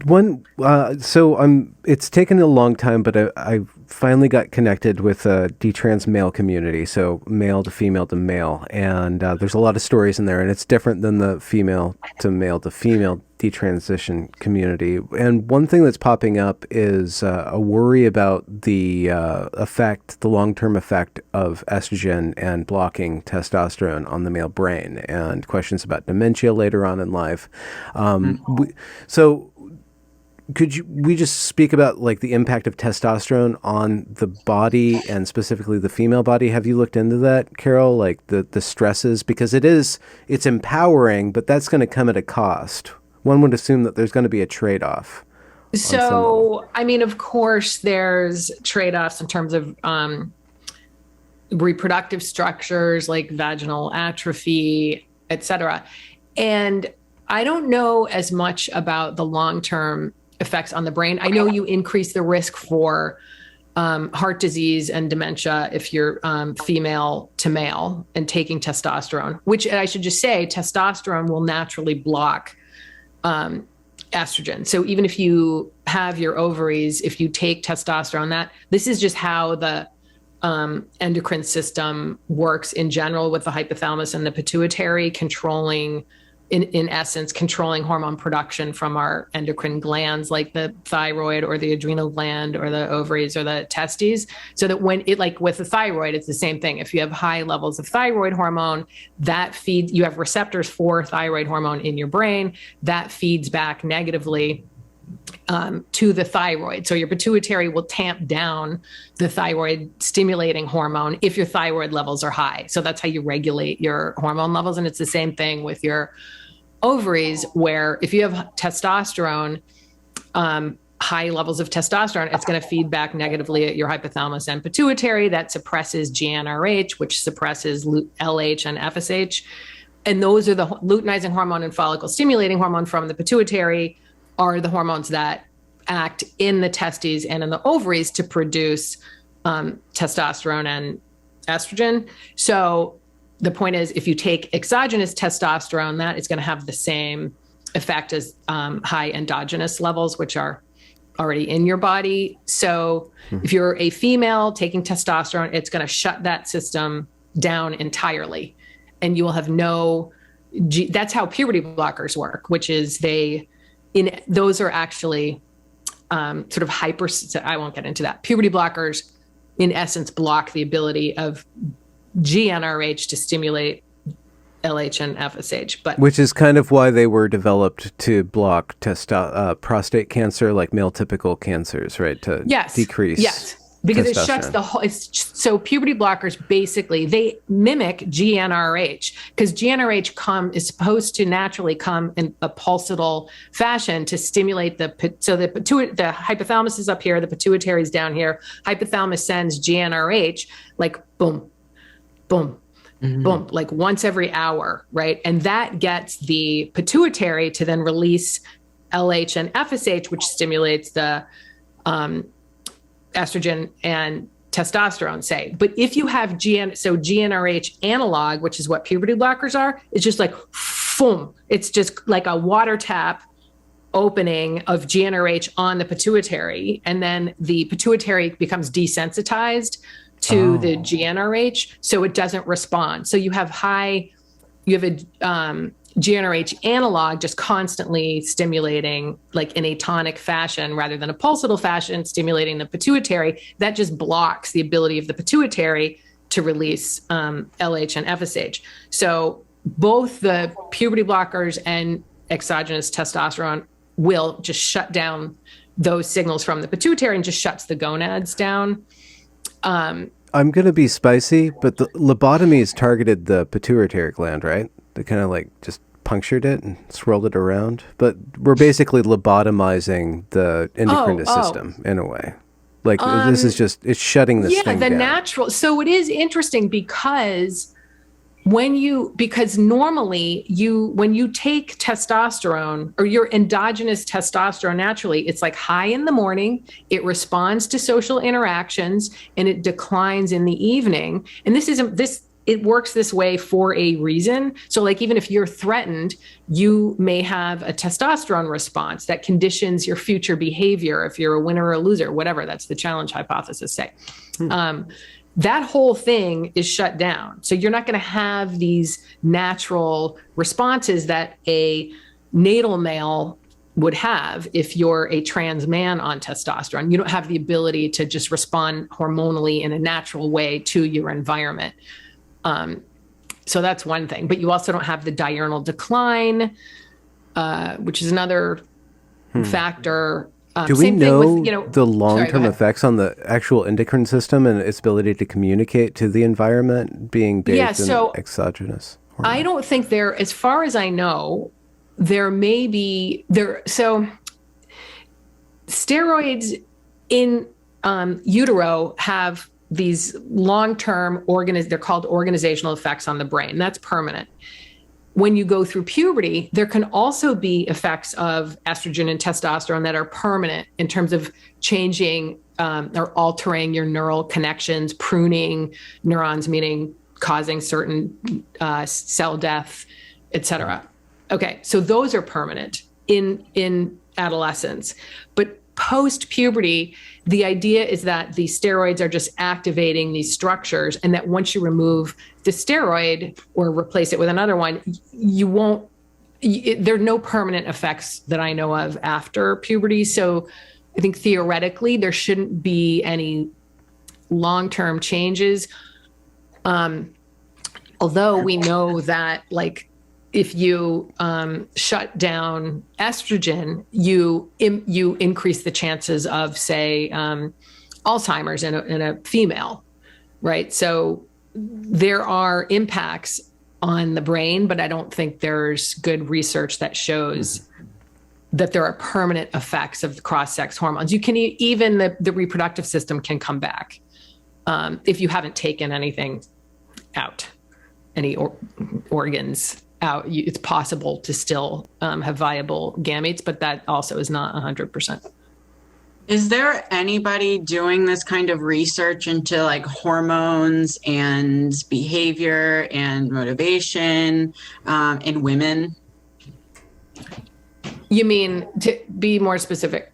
It's taken a long time, but I finally got connected with a detrans male community, so male to male, and there's a lot of stories in there, and it's different than the female to female detransition community. And one thing that's popping up is a worry about the long-term effect of estrogen and blocking testosterone on the male brain, and questions about dementia later on in life. Could we just speak about like the impact of testosterone on the body and specifically the female body? Have you looked into that, Carole? Like the stresses, because it's empowering, but that's going to come at a cost. One would assume that there's going to be a trade-off. So, I mean, of course, there's trade-offs in terms of reproductive structures like vaginal atrophy, et cetera. And I don't know as much about the long-term effects on the brain. I know you increase the risk for heart disease and dementia if you're female to male and taking testosterone, which I should just say, testosterone will naturally block estrogen. So even if you have your ovaries, if you take testosterone, this is just how the endocrine system works in general with the hypothalamus and the pituitary controlling hormone production from our endocrine glands like the thyroid or the adrenal gland or the ovaries or the testes. So that when with the thyroid, it's the same thing. If you have high levels of thyroid hormone, you have receptors for thyroid hormone in your brain that feeds back negatively to the thyroid. So your pituitary will tamp down the thyroid stimulating hormone if your thyroid levels are high. So that's how you regulate your hormone levels. And it's the same thing with your ovaries, where if you have testosterone, high levels of testosterone, it's going to feed back negatively at your hypothalamus and pituitary. That suppresses GnRH, which suppresses LH and FSH. And those are the luteinizing hormone and follicle stimulating hormone from the pituitary are the hormones that act in the testes and in the ovaries to produce testosterone and estrogen. So the point is, if you take exogenous testosterone, that is going to have the same effect as high endogenous levels, which are already in your body. So if you're a female taking testosterone, it's going to shut that system down entirely. And you will have that's how puberty blockers work, which is those are actually sort of I won't get into that. Puberty blockers, in essence, block the ability of GnRH to stimulate LH and FSH. Which is kind of why they were developed to block prostate cancer, like male typical cancers, right? To decrease. because it shuts the whole, so puberty blockers basically, they mimic GnRH, because GnRH is supposed to naturally come in a pulsatile fashion to stimulate the hypothalamus is up here, the pituitary is down here. Hypothalamus sends GnRH like boom, boom, boom, like once every hour, right? And that gets the pituitary to then release LH and FSH, which stimulates the estrogen and testosterone, say. But if you have GnRH analog, which is what puberty blockers are, it's just like, boom. It's just like a water tap opening of GnRH on the pituitary. And then the pituitary becomes desensitized to the GnRH, so it doesn't respond. So you have a GnRH analog just constantly stimulating, like in a tonic fashion rather than a pulsatile fashion, stimulating the pituitary. That just blocks the ability of the pituitary to release LH and FSH. So both the puberty blockers and exogenous testosterone will just shut down those signals from the pituitary and just shuts the gonads down. I'm going to be spicy, but the lobotomies targeted the pituitary gland, right? They kind of like just punctured it and swirled it around. But we're basically lobotomizing the endocrine system in a way. Like this is just, it's shutting this thing down. Natural. So it is interesting because normally when you take testosterone or your endogenous testosterone naturally, it's like high in the morning, it responds to social interactions, and it declines in the evening. And it works this way for a reason. So like, even if you're threatened, you may have a testosterone response that conditions your future behavior. If you're a winner or a loser, whatever, that's the challenge hypothesis say. That whole thing is shut down. So you're not going to have these natural responses that a natal male would have if you're a trans man on testosterone. You don't have the ability to just respond hormonally in a natural way to your environment. So that's one thing. But you also don't have the diurnal decline, which is another factor. Do we know the long-term effects on the actual endocrine system and its ability to communicate to the environment being based in exogenous hormone? I don't think as far as I know, there may be So steroids in utero have these long-term they're called organizational effects on the brain. That's permanent. When you go through puberty, there can also be effects of estrogen and testosterone that are permanent in terms of changing or altering your neural connections, pruning neurons, meaning causing certain cell death, et cetera. Okay, so those are permanent in adolescence. But post-puberty, the idea is that the steroids are just activating these structures, and that once you remove the steroid or replace it with another one, there are no permanent effects that I know of after puberty. So I think theoretically there shouldn't be any long-term changes. Although we know that, like, if you shut down estrogen, you increase the chances of, say, Alzheimer's in a female, right? So there are impacts on the brain, but I don't think there's good research that shows that there are permanent effects of cross-sex hormones. You can even the reproductive system can come back if you haven't taken anything out, any organs out. It's possible to still have viable gametes, but that also is not 100%. Is there anybody doing this kind of research into like hormones and behavior and motivation in women? You mean, to be more specific?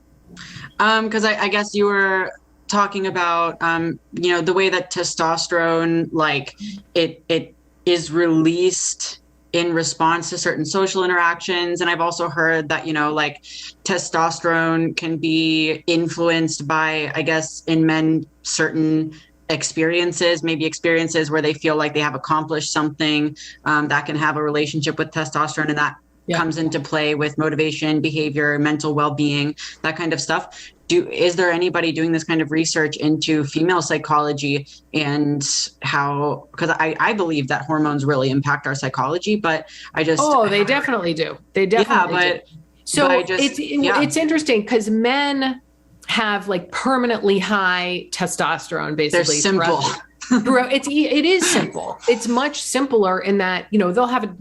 Because I guess you were talking about, the way that testosterone, like it is released in response to certain social interactions. And I've also heard that, like testosterone can be influenced by, I guess, in men, certain experiences, maybe experiences where they feel like they have accomplished something that can have a relationship with testosterone, and that comes into play with motivation, behavior, mental well-being, that kind of stuff. is there anybody doing this kind of research into female psychology and how, because I believe that hormones really impact our psychology, but I just... Oh, they definitely do. They definitely do. So it's interesting because men have like permanently high testosterone, basically. They're simple. It is simple. It's much simpler in that, you know, they'll have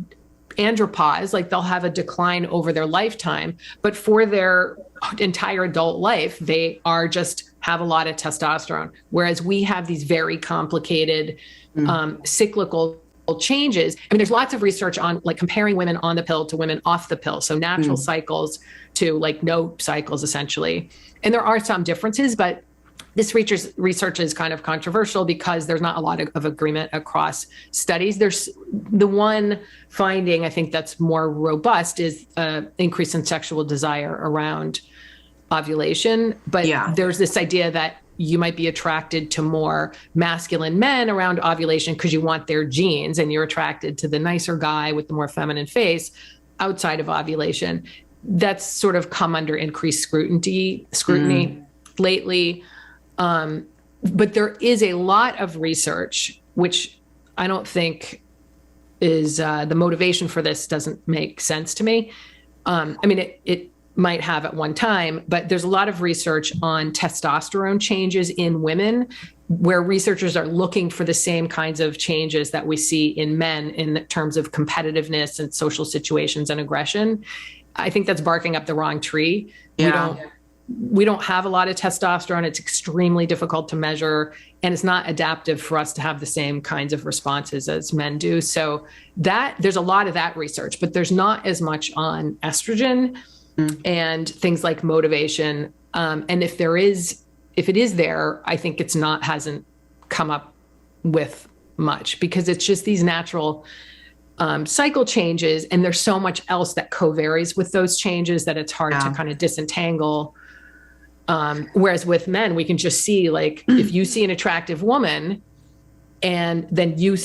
andropause, like they'll have a decline over their lifetime, but for their entire adult life, they are just have a lot of testosterone. Whereas we have these very complicated cyclical changes. I mean, there's lots of research on like comparing women on the pill to women off the pill. So natural cycles to like no cycles, essentially. And there are some differences, but this research is kind of controversial because there's not a lot of agreement across studies. There's the one finding I think that's more robust is increase in sexual desire around ovulation. But there's this idea that you might be attracted to more masculine men around ovulation because you want their genes, and you're attracted to the nicer guy with the more feminine face outside of ovulation. That's sort of come under increased scrutiny lately. But there is a lot of research, which I don't think is the motivation for this doesn't make sense to me. I mean, it might have at one time, but there's a lot of research on testosterone changes in women where researchers are looking for the same kinds of changes that we see in men in terms of competitiveness and social situations and aggression. I think that's barking up the wrong tree. We don't have a lot of testosterone. It's extremely difficult to measure, and it's not adaptive for us to have the same kinds of responses as men do. So there's a lot of that research, but there's not as much on estrogen and things like motivation. And if it is there, I think hasn't come up with much because it's just these natural cycle changes, and there's so much else that co-varies with those changes that it's hard to kind of disentangle. Whereas with men, we can just see like if you see an attractive woman, and then your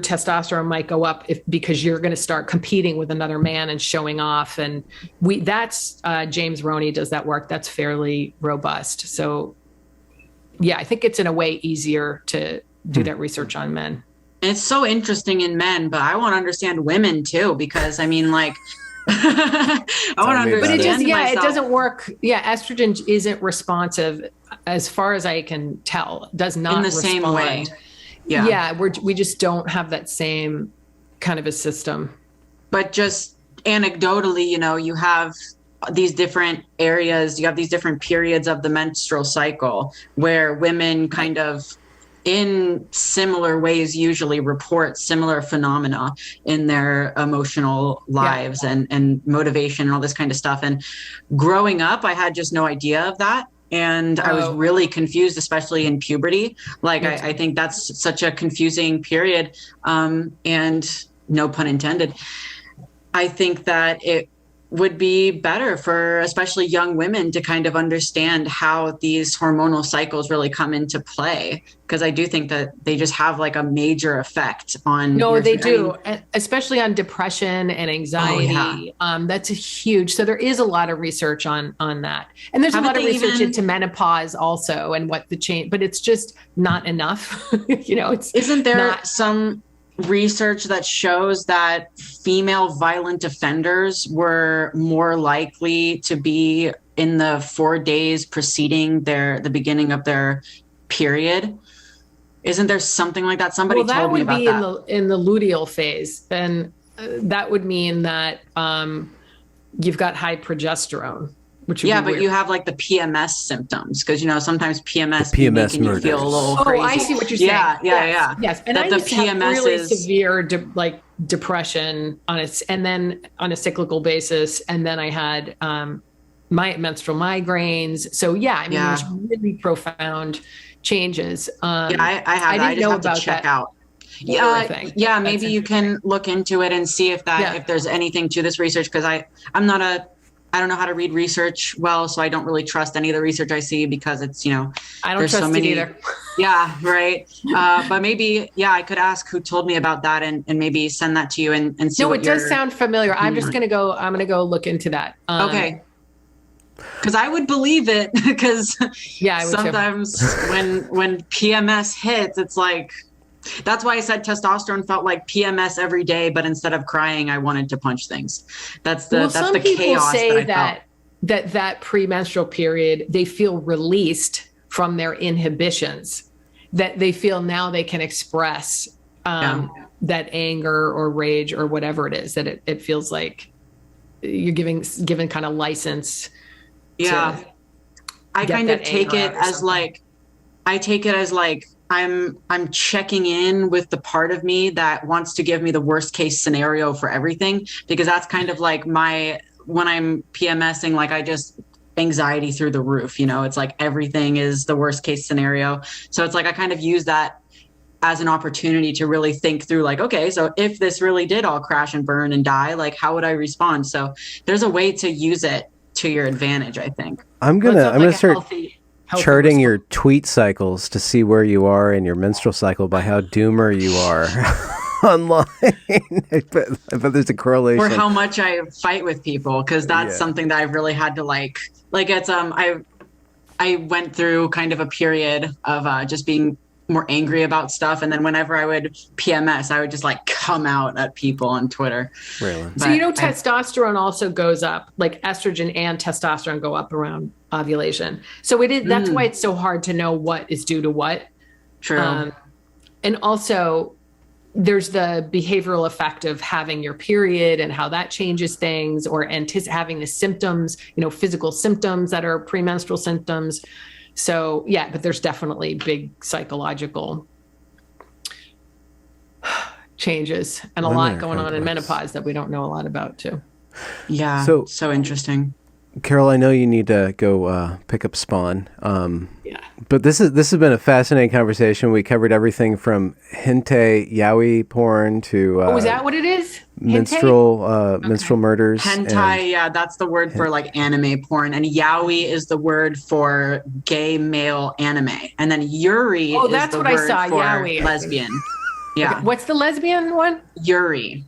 testosterone might go up because you're going to start competing with another man and showing off. And that's James Roney does that work. That's fairly robust. So yeah, I think it's in a way easier to do that research on men. And it's so interesting in men, but I want to understand women too, because I mean, like, I want to understand. But it doesn't work. Yeah, estrogen isn't responsive, as far as I can tell. Does not in the respond. same way. Yeah, we just don't have that same kind of a system. But just anecdotally, you know, you have these different areas. You have these different periods of the menstrual cycle where women kind of, in similar ways, usually report similar phenomena in their emotional lives and motivation and all this kind of stuff. And growing up, I had just no idea of that. And I was really confused, especially in puberty. Like, I think that's such a confusing period. And no pun intended. I think that it would be better for especially young women to kind of understand how these hormonal cycles really come into play, because I do think that they just have like a major effect on. No, they do, especially on depression and anxiety. That's a huge. So there is a lot of research on that, and there's a lot of research into menopause also and what the change, but it's just not enough. You know, isn't there some research that shows that female violent offenders were more likely to be in the 4 days preceding the beginning of their period? Isn't there something like that? Somebody told me about that. That would be in the luteal phase. Then that would mean that you've got high progesterone. But you have like the PMS symptoms, because, you know, sometimes PMS can make you feel a little crazy. Oh, I see what you're saying. Yes. And I used to have really severe depression and then on a cyclical basis. And then I had my menstrual migraines. So there's really profound changes. I didn't know about check that. Out. Maybe you can look into it and see if there's anything to this research, because I don't know how to read research well, so I don't really trust any of the research I see, because it's, you know, I don't trust it either. Yeah, right. But maybe, I could ask who told me about that and maybe send that to you and see. No, it does sound familiar. I'm going to go look into that. Okay. because I would believe it because Yeah, I would sometimes when PMS hits, it's like, that's why I said testosterone felt like PMS every day, but instead of crying, I wanted to punch things. That's the chaos say that I felt. that premenstrual period, they feel released from their inhibitions, that they feel now they can express that anger or rage or whatever it is, that it feels like you're given kind of license. Yeah. I kind of take it as like, I'm checking in with the part of me that wants to give me the worst case scenario for everything, because that's kind of like when I'm PMSing, like I just anxiety through the roof, it's like everything is the worst case scenario. So it's like I kind of use that as an opportunity to really think through, like, okay, so if this really did all crash and burn and die, like how would I respond? So there's a way to use it to your advantage, I think. I'm gonna start charting your tweet cycles to see where you are in your menstrual cycle by how doomer you are online. But there's a correlation. Or how much I fight with people, because that's something that I've really had to like it's I went through kind of a period of just being more angry about stuff, and then whenever I would PMS, I would just like come out at people on Twitter. Really? So testosterone also goes up, like estrogen and testosterone go up around ovulation. So that's why it's so hard to know what is due to what. True. And also there's the behavioral effect of having your period and how that changes things, or having the symptoms, physical symptoms that are premenstrual symptoms. So yeah, but there's definitely big psychological changes and a lot going on in menopause that we don't know a lot about too. Yeah. So interesting. Carole, I know you need to go pick up Spawn. But this has been a fascinating conversation. We covered everything from hentai yaoi porn to is that what it is? Menstrual murders. Hentai, that's the word for like anime porn, and yaoi is the word for gay male anime, and then yuri is that's the what word I saw. for Yaoi, lesbian. Yeah. Okay. What's the lesbian one? Yuri.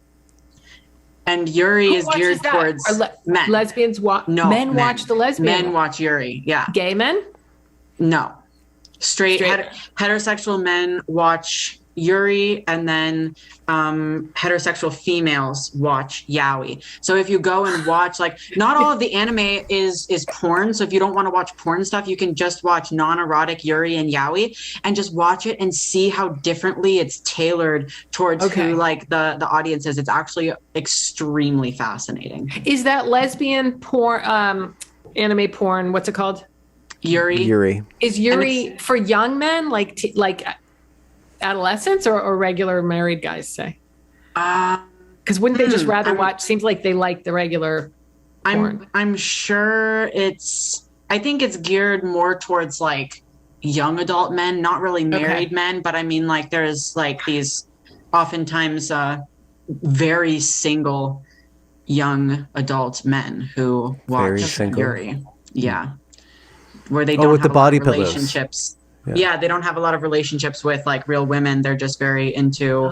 And Yuri is geared towards men. Lesbians watch. No, men watch the lesbian. Men watch Yuri. Yeah. Gay men? No. Straight. Heterosexual men watch Yuri, and then heterosexual females watch yaoi. So if you go and watch, like, not all of the anime is porn. So if you don't want to watch porn stuff, you can just watch non-erotic Yuri and yaoi and just watch it and see how differently it's tailored towards who like the audience is. It's actually extremely fascinating. Is that lesbian porn, anime porn? What's it called? Yuri. Is Yuri for young men, like adolescents, or regular married guys, say? Because wouldn't they just rather watch? Seems like they like the regular porn. I'm sure I think it's geared more towards like young adult men, not really married men, but I mean, like, there's like these oftentimes very single young adult men who watch Yuri. Yeah. Where they don't have a lot of relationships. Yeah, they don't have a lot of relationships with like real women. They're just very into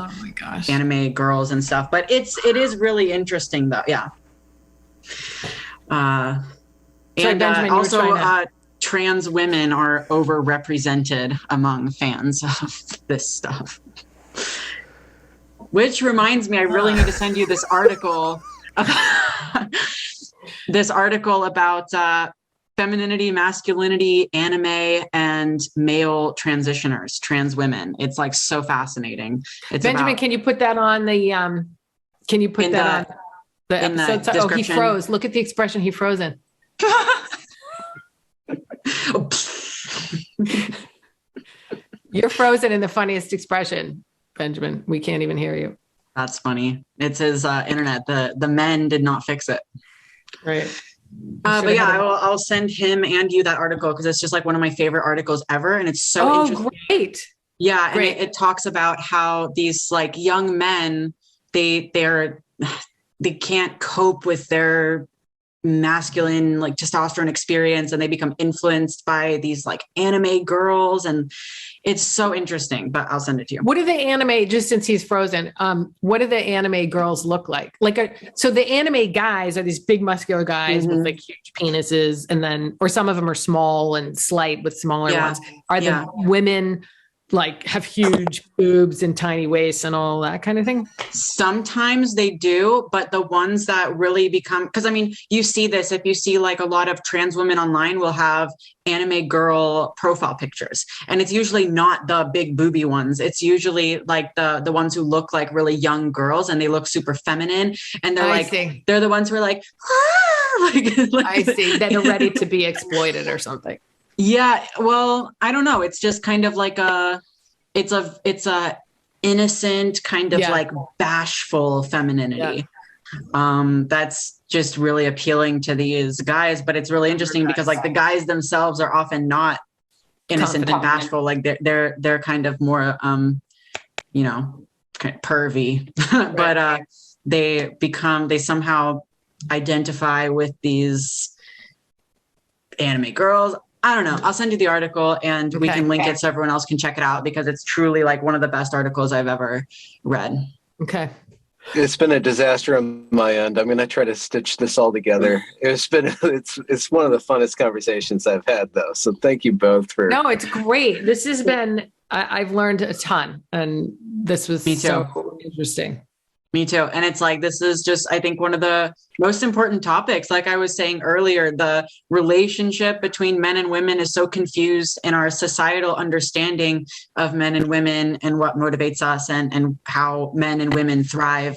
anime girls and stuff. But it is really interesting though. Yeah. And also trans women are overrepresented among fans of this stuff. Which reminds me, I really need to send you this article. This article about femininity, masculinity, anime, and male transitioners, trans women. It's like so fascinating. It's Benjamin, can you put that on the on the episode? Oh, he froze. Look at the expression, he frozen. You're frozen in the funniest expression, Benjamin. We can't even hear you. That's funny. It's his internet. The men did not fix it. Right. But yeah, I'll send him and you that article, because it's just like one of my favorite articles ever, and it's so interesting. Great. Yeah, great. And it talks about how these like young men, they can't cope with their masculine, like testosterone experience, and they become influenced by these like anime girls. And it's so interesting, but I'll send it to you. What do the anime, just since he's frozen, what do the anime girls look like? So the anime guys are these big muscular guys with like huge penises, and then, or some of them are small and slight with smaller ones. Are the women like have huge boobs and tiny waists and all that kind of thing? Sometimes they do, but the ones that really become, because I mean, you see this, if you see like a lot of trans women online will have anime girl profile pictures, and it's usually not the big booby ones. It's usually like the ones who look like really young girls, and they look super feminine, and they're the ones who are like, ah! like I see, that are ready to be exploited or something. Yeah, well, I don't know. It's just kind of like it's a innocent kind of like bashful femininity. That's just really appealing to these guys, but it's really interesting because like the guys themselves are often not innocent and bashful. Like they're kind of more you know, kind of pervy, but they somehow identify with these anime girls. I don't know. I'll send you the article, and we can link it so everyone else can check it out, because it's truly like one of the best articles I've ever read. Okay. It's been a disaster on my end. I'm going to try to stitch this all together. It's one of the funnest conversations I've had, though. So thank you both for. No, it's great. This has been, I've learned a ton, and this was so interesting. Me too. And it's like, this is just, I think, one of the most important topics. Like I was saying earlier, the relationship between men and women is so confused in our societal understanding of men and women and what motivates us, and how men and women thrive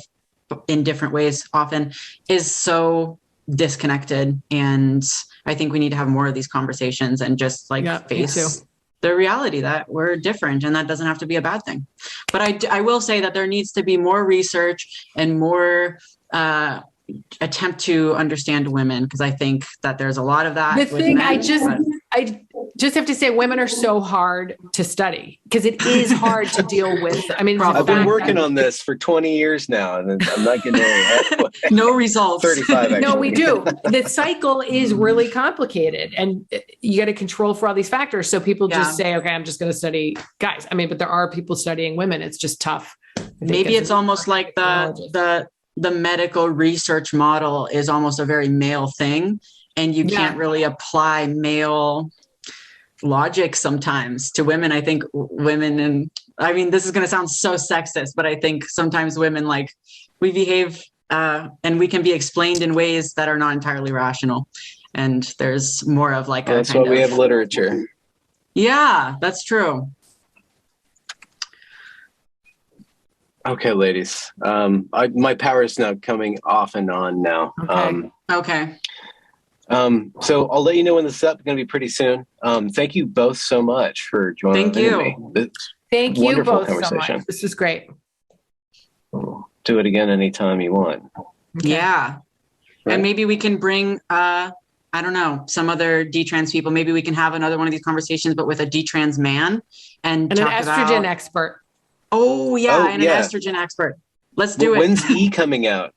in different ways often is so disconnected. And I think we need to have more of these conversations and just like face the reality that we're different, and that doesn't have to be a bad thing. But I will say that there needs to be more research and more attempt to understand women, because I think that there's a lot of that. I just have to say, women are so hard to study because it is hard to deal with. I mean, I've been working on this for 20 years now, and I'm not getting any no results. 35. Actually. No, we do. The cycle is really complicated, and you got to control for all these factors. So people just say, okay, I'm just going to study guys. I mean, but there are people studying women. It's just tough. Maybe it's almost like the medical research model is almost a very male thing, and you can't really apply male logic sometimes to women. I think women, and I mean, this is going to sound so sexist, but I think sometimes women, like, we behave and we can be explained in ways that are not entirely rational. And there's more of like that's why we have literature. Yeah, that's true. Okay, ladies. My power is now coming off and on now. Okay. So I'll let you know when this is up. It's going to be pretty soon. Thank you both so much for joining me. Thank you both so much. This is great. We'll do it again anytime you want. Okay. Yeah. Right. And maybe we can bring, I don't know, some other detrans people. Maybe we can have another one of these conversations, but with a detrans man and an estrogen expert. Oh, yeah. An estrogen expert. Let's do it. When's E coming out?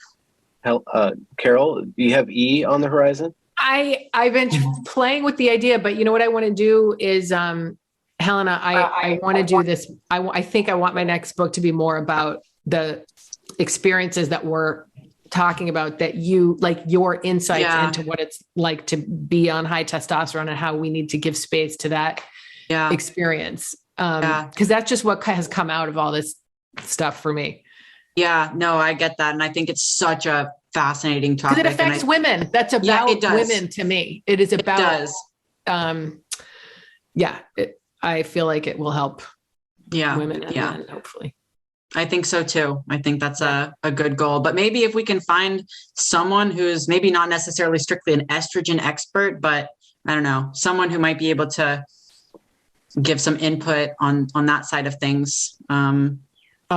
Carole, do you have E on the horizon? I've been playing with the idea, but you know what I want to do is, Helena, I want to do this. I think I want my next book to be more about the experiences that we're talking about, that you, like, your insights into what it's like to be on high testosterone and how we need to give space to that experience. Because that's just what has come out of all this stuff for me. Yeah, no, I get that. And I think it's such a fascinating topic. Because it affects women. That's about women to me. It is about, I feel like it will help women and men, hopefully. I think so too. I think that's a good goal. But maybe if we can find someone who's maybe not necessarily strictly an estrogen expert, but I don't know, someone who might be able to give some input on that side of things. I'll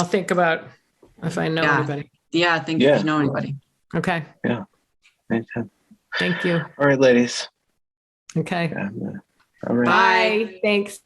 think about if I know anybody. Yeah, I think if you know anybody. Okay. Yeah. Thank you. All right, ladies. Okay. All right. Bye. Thanks.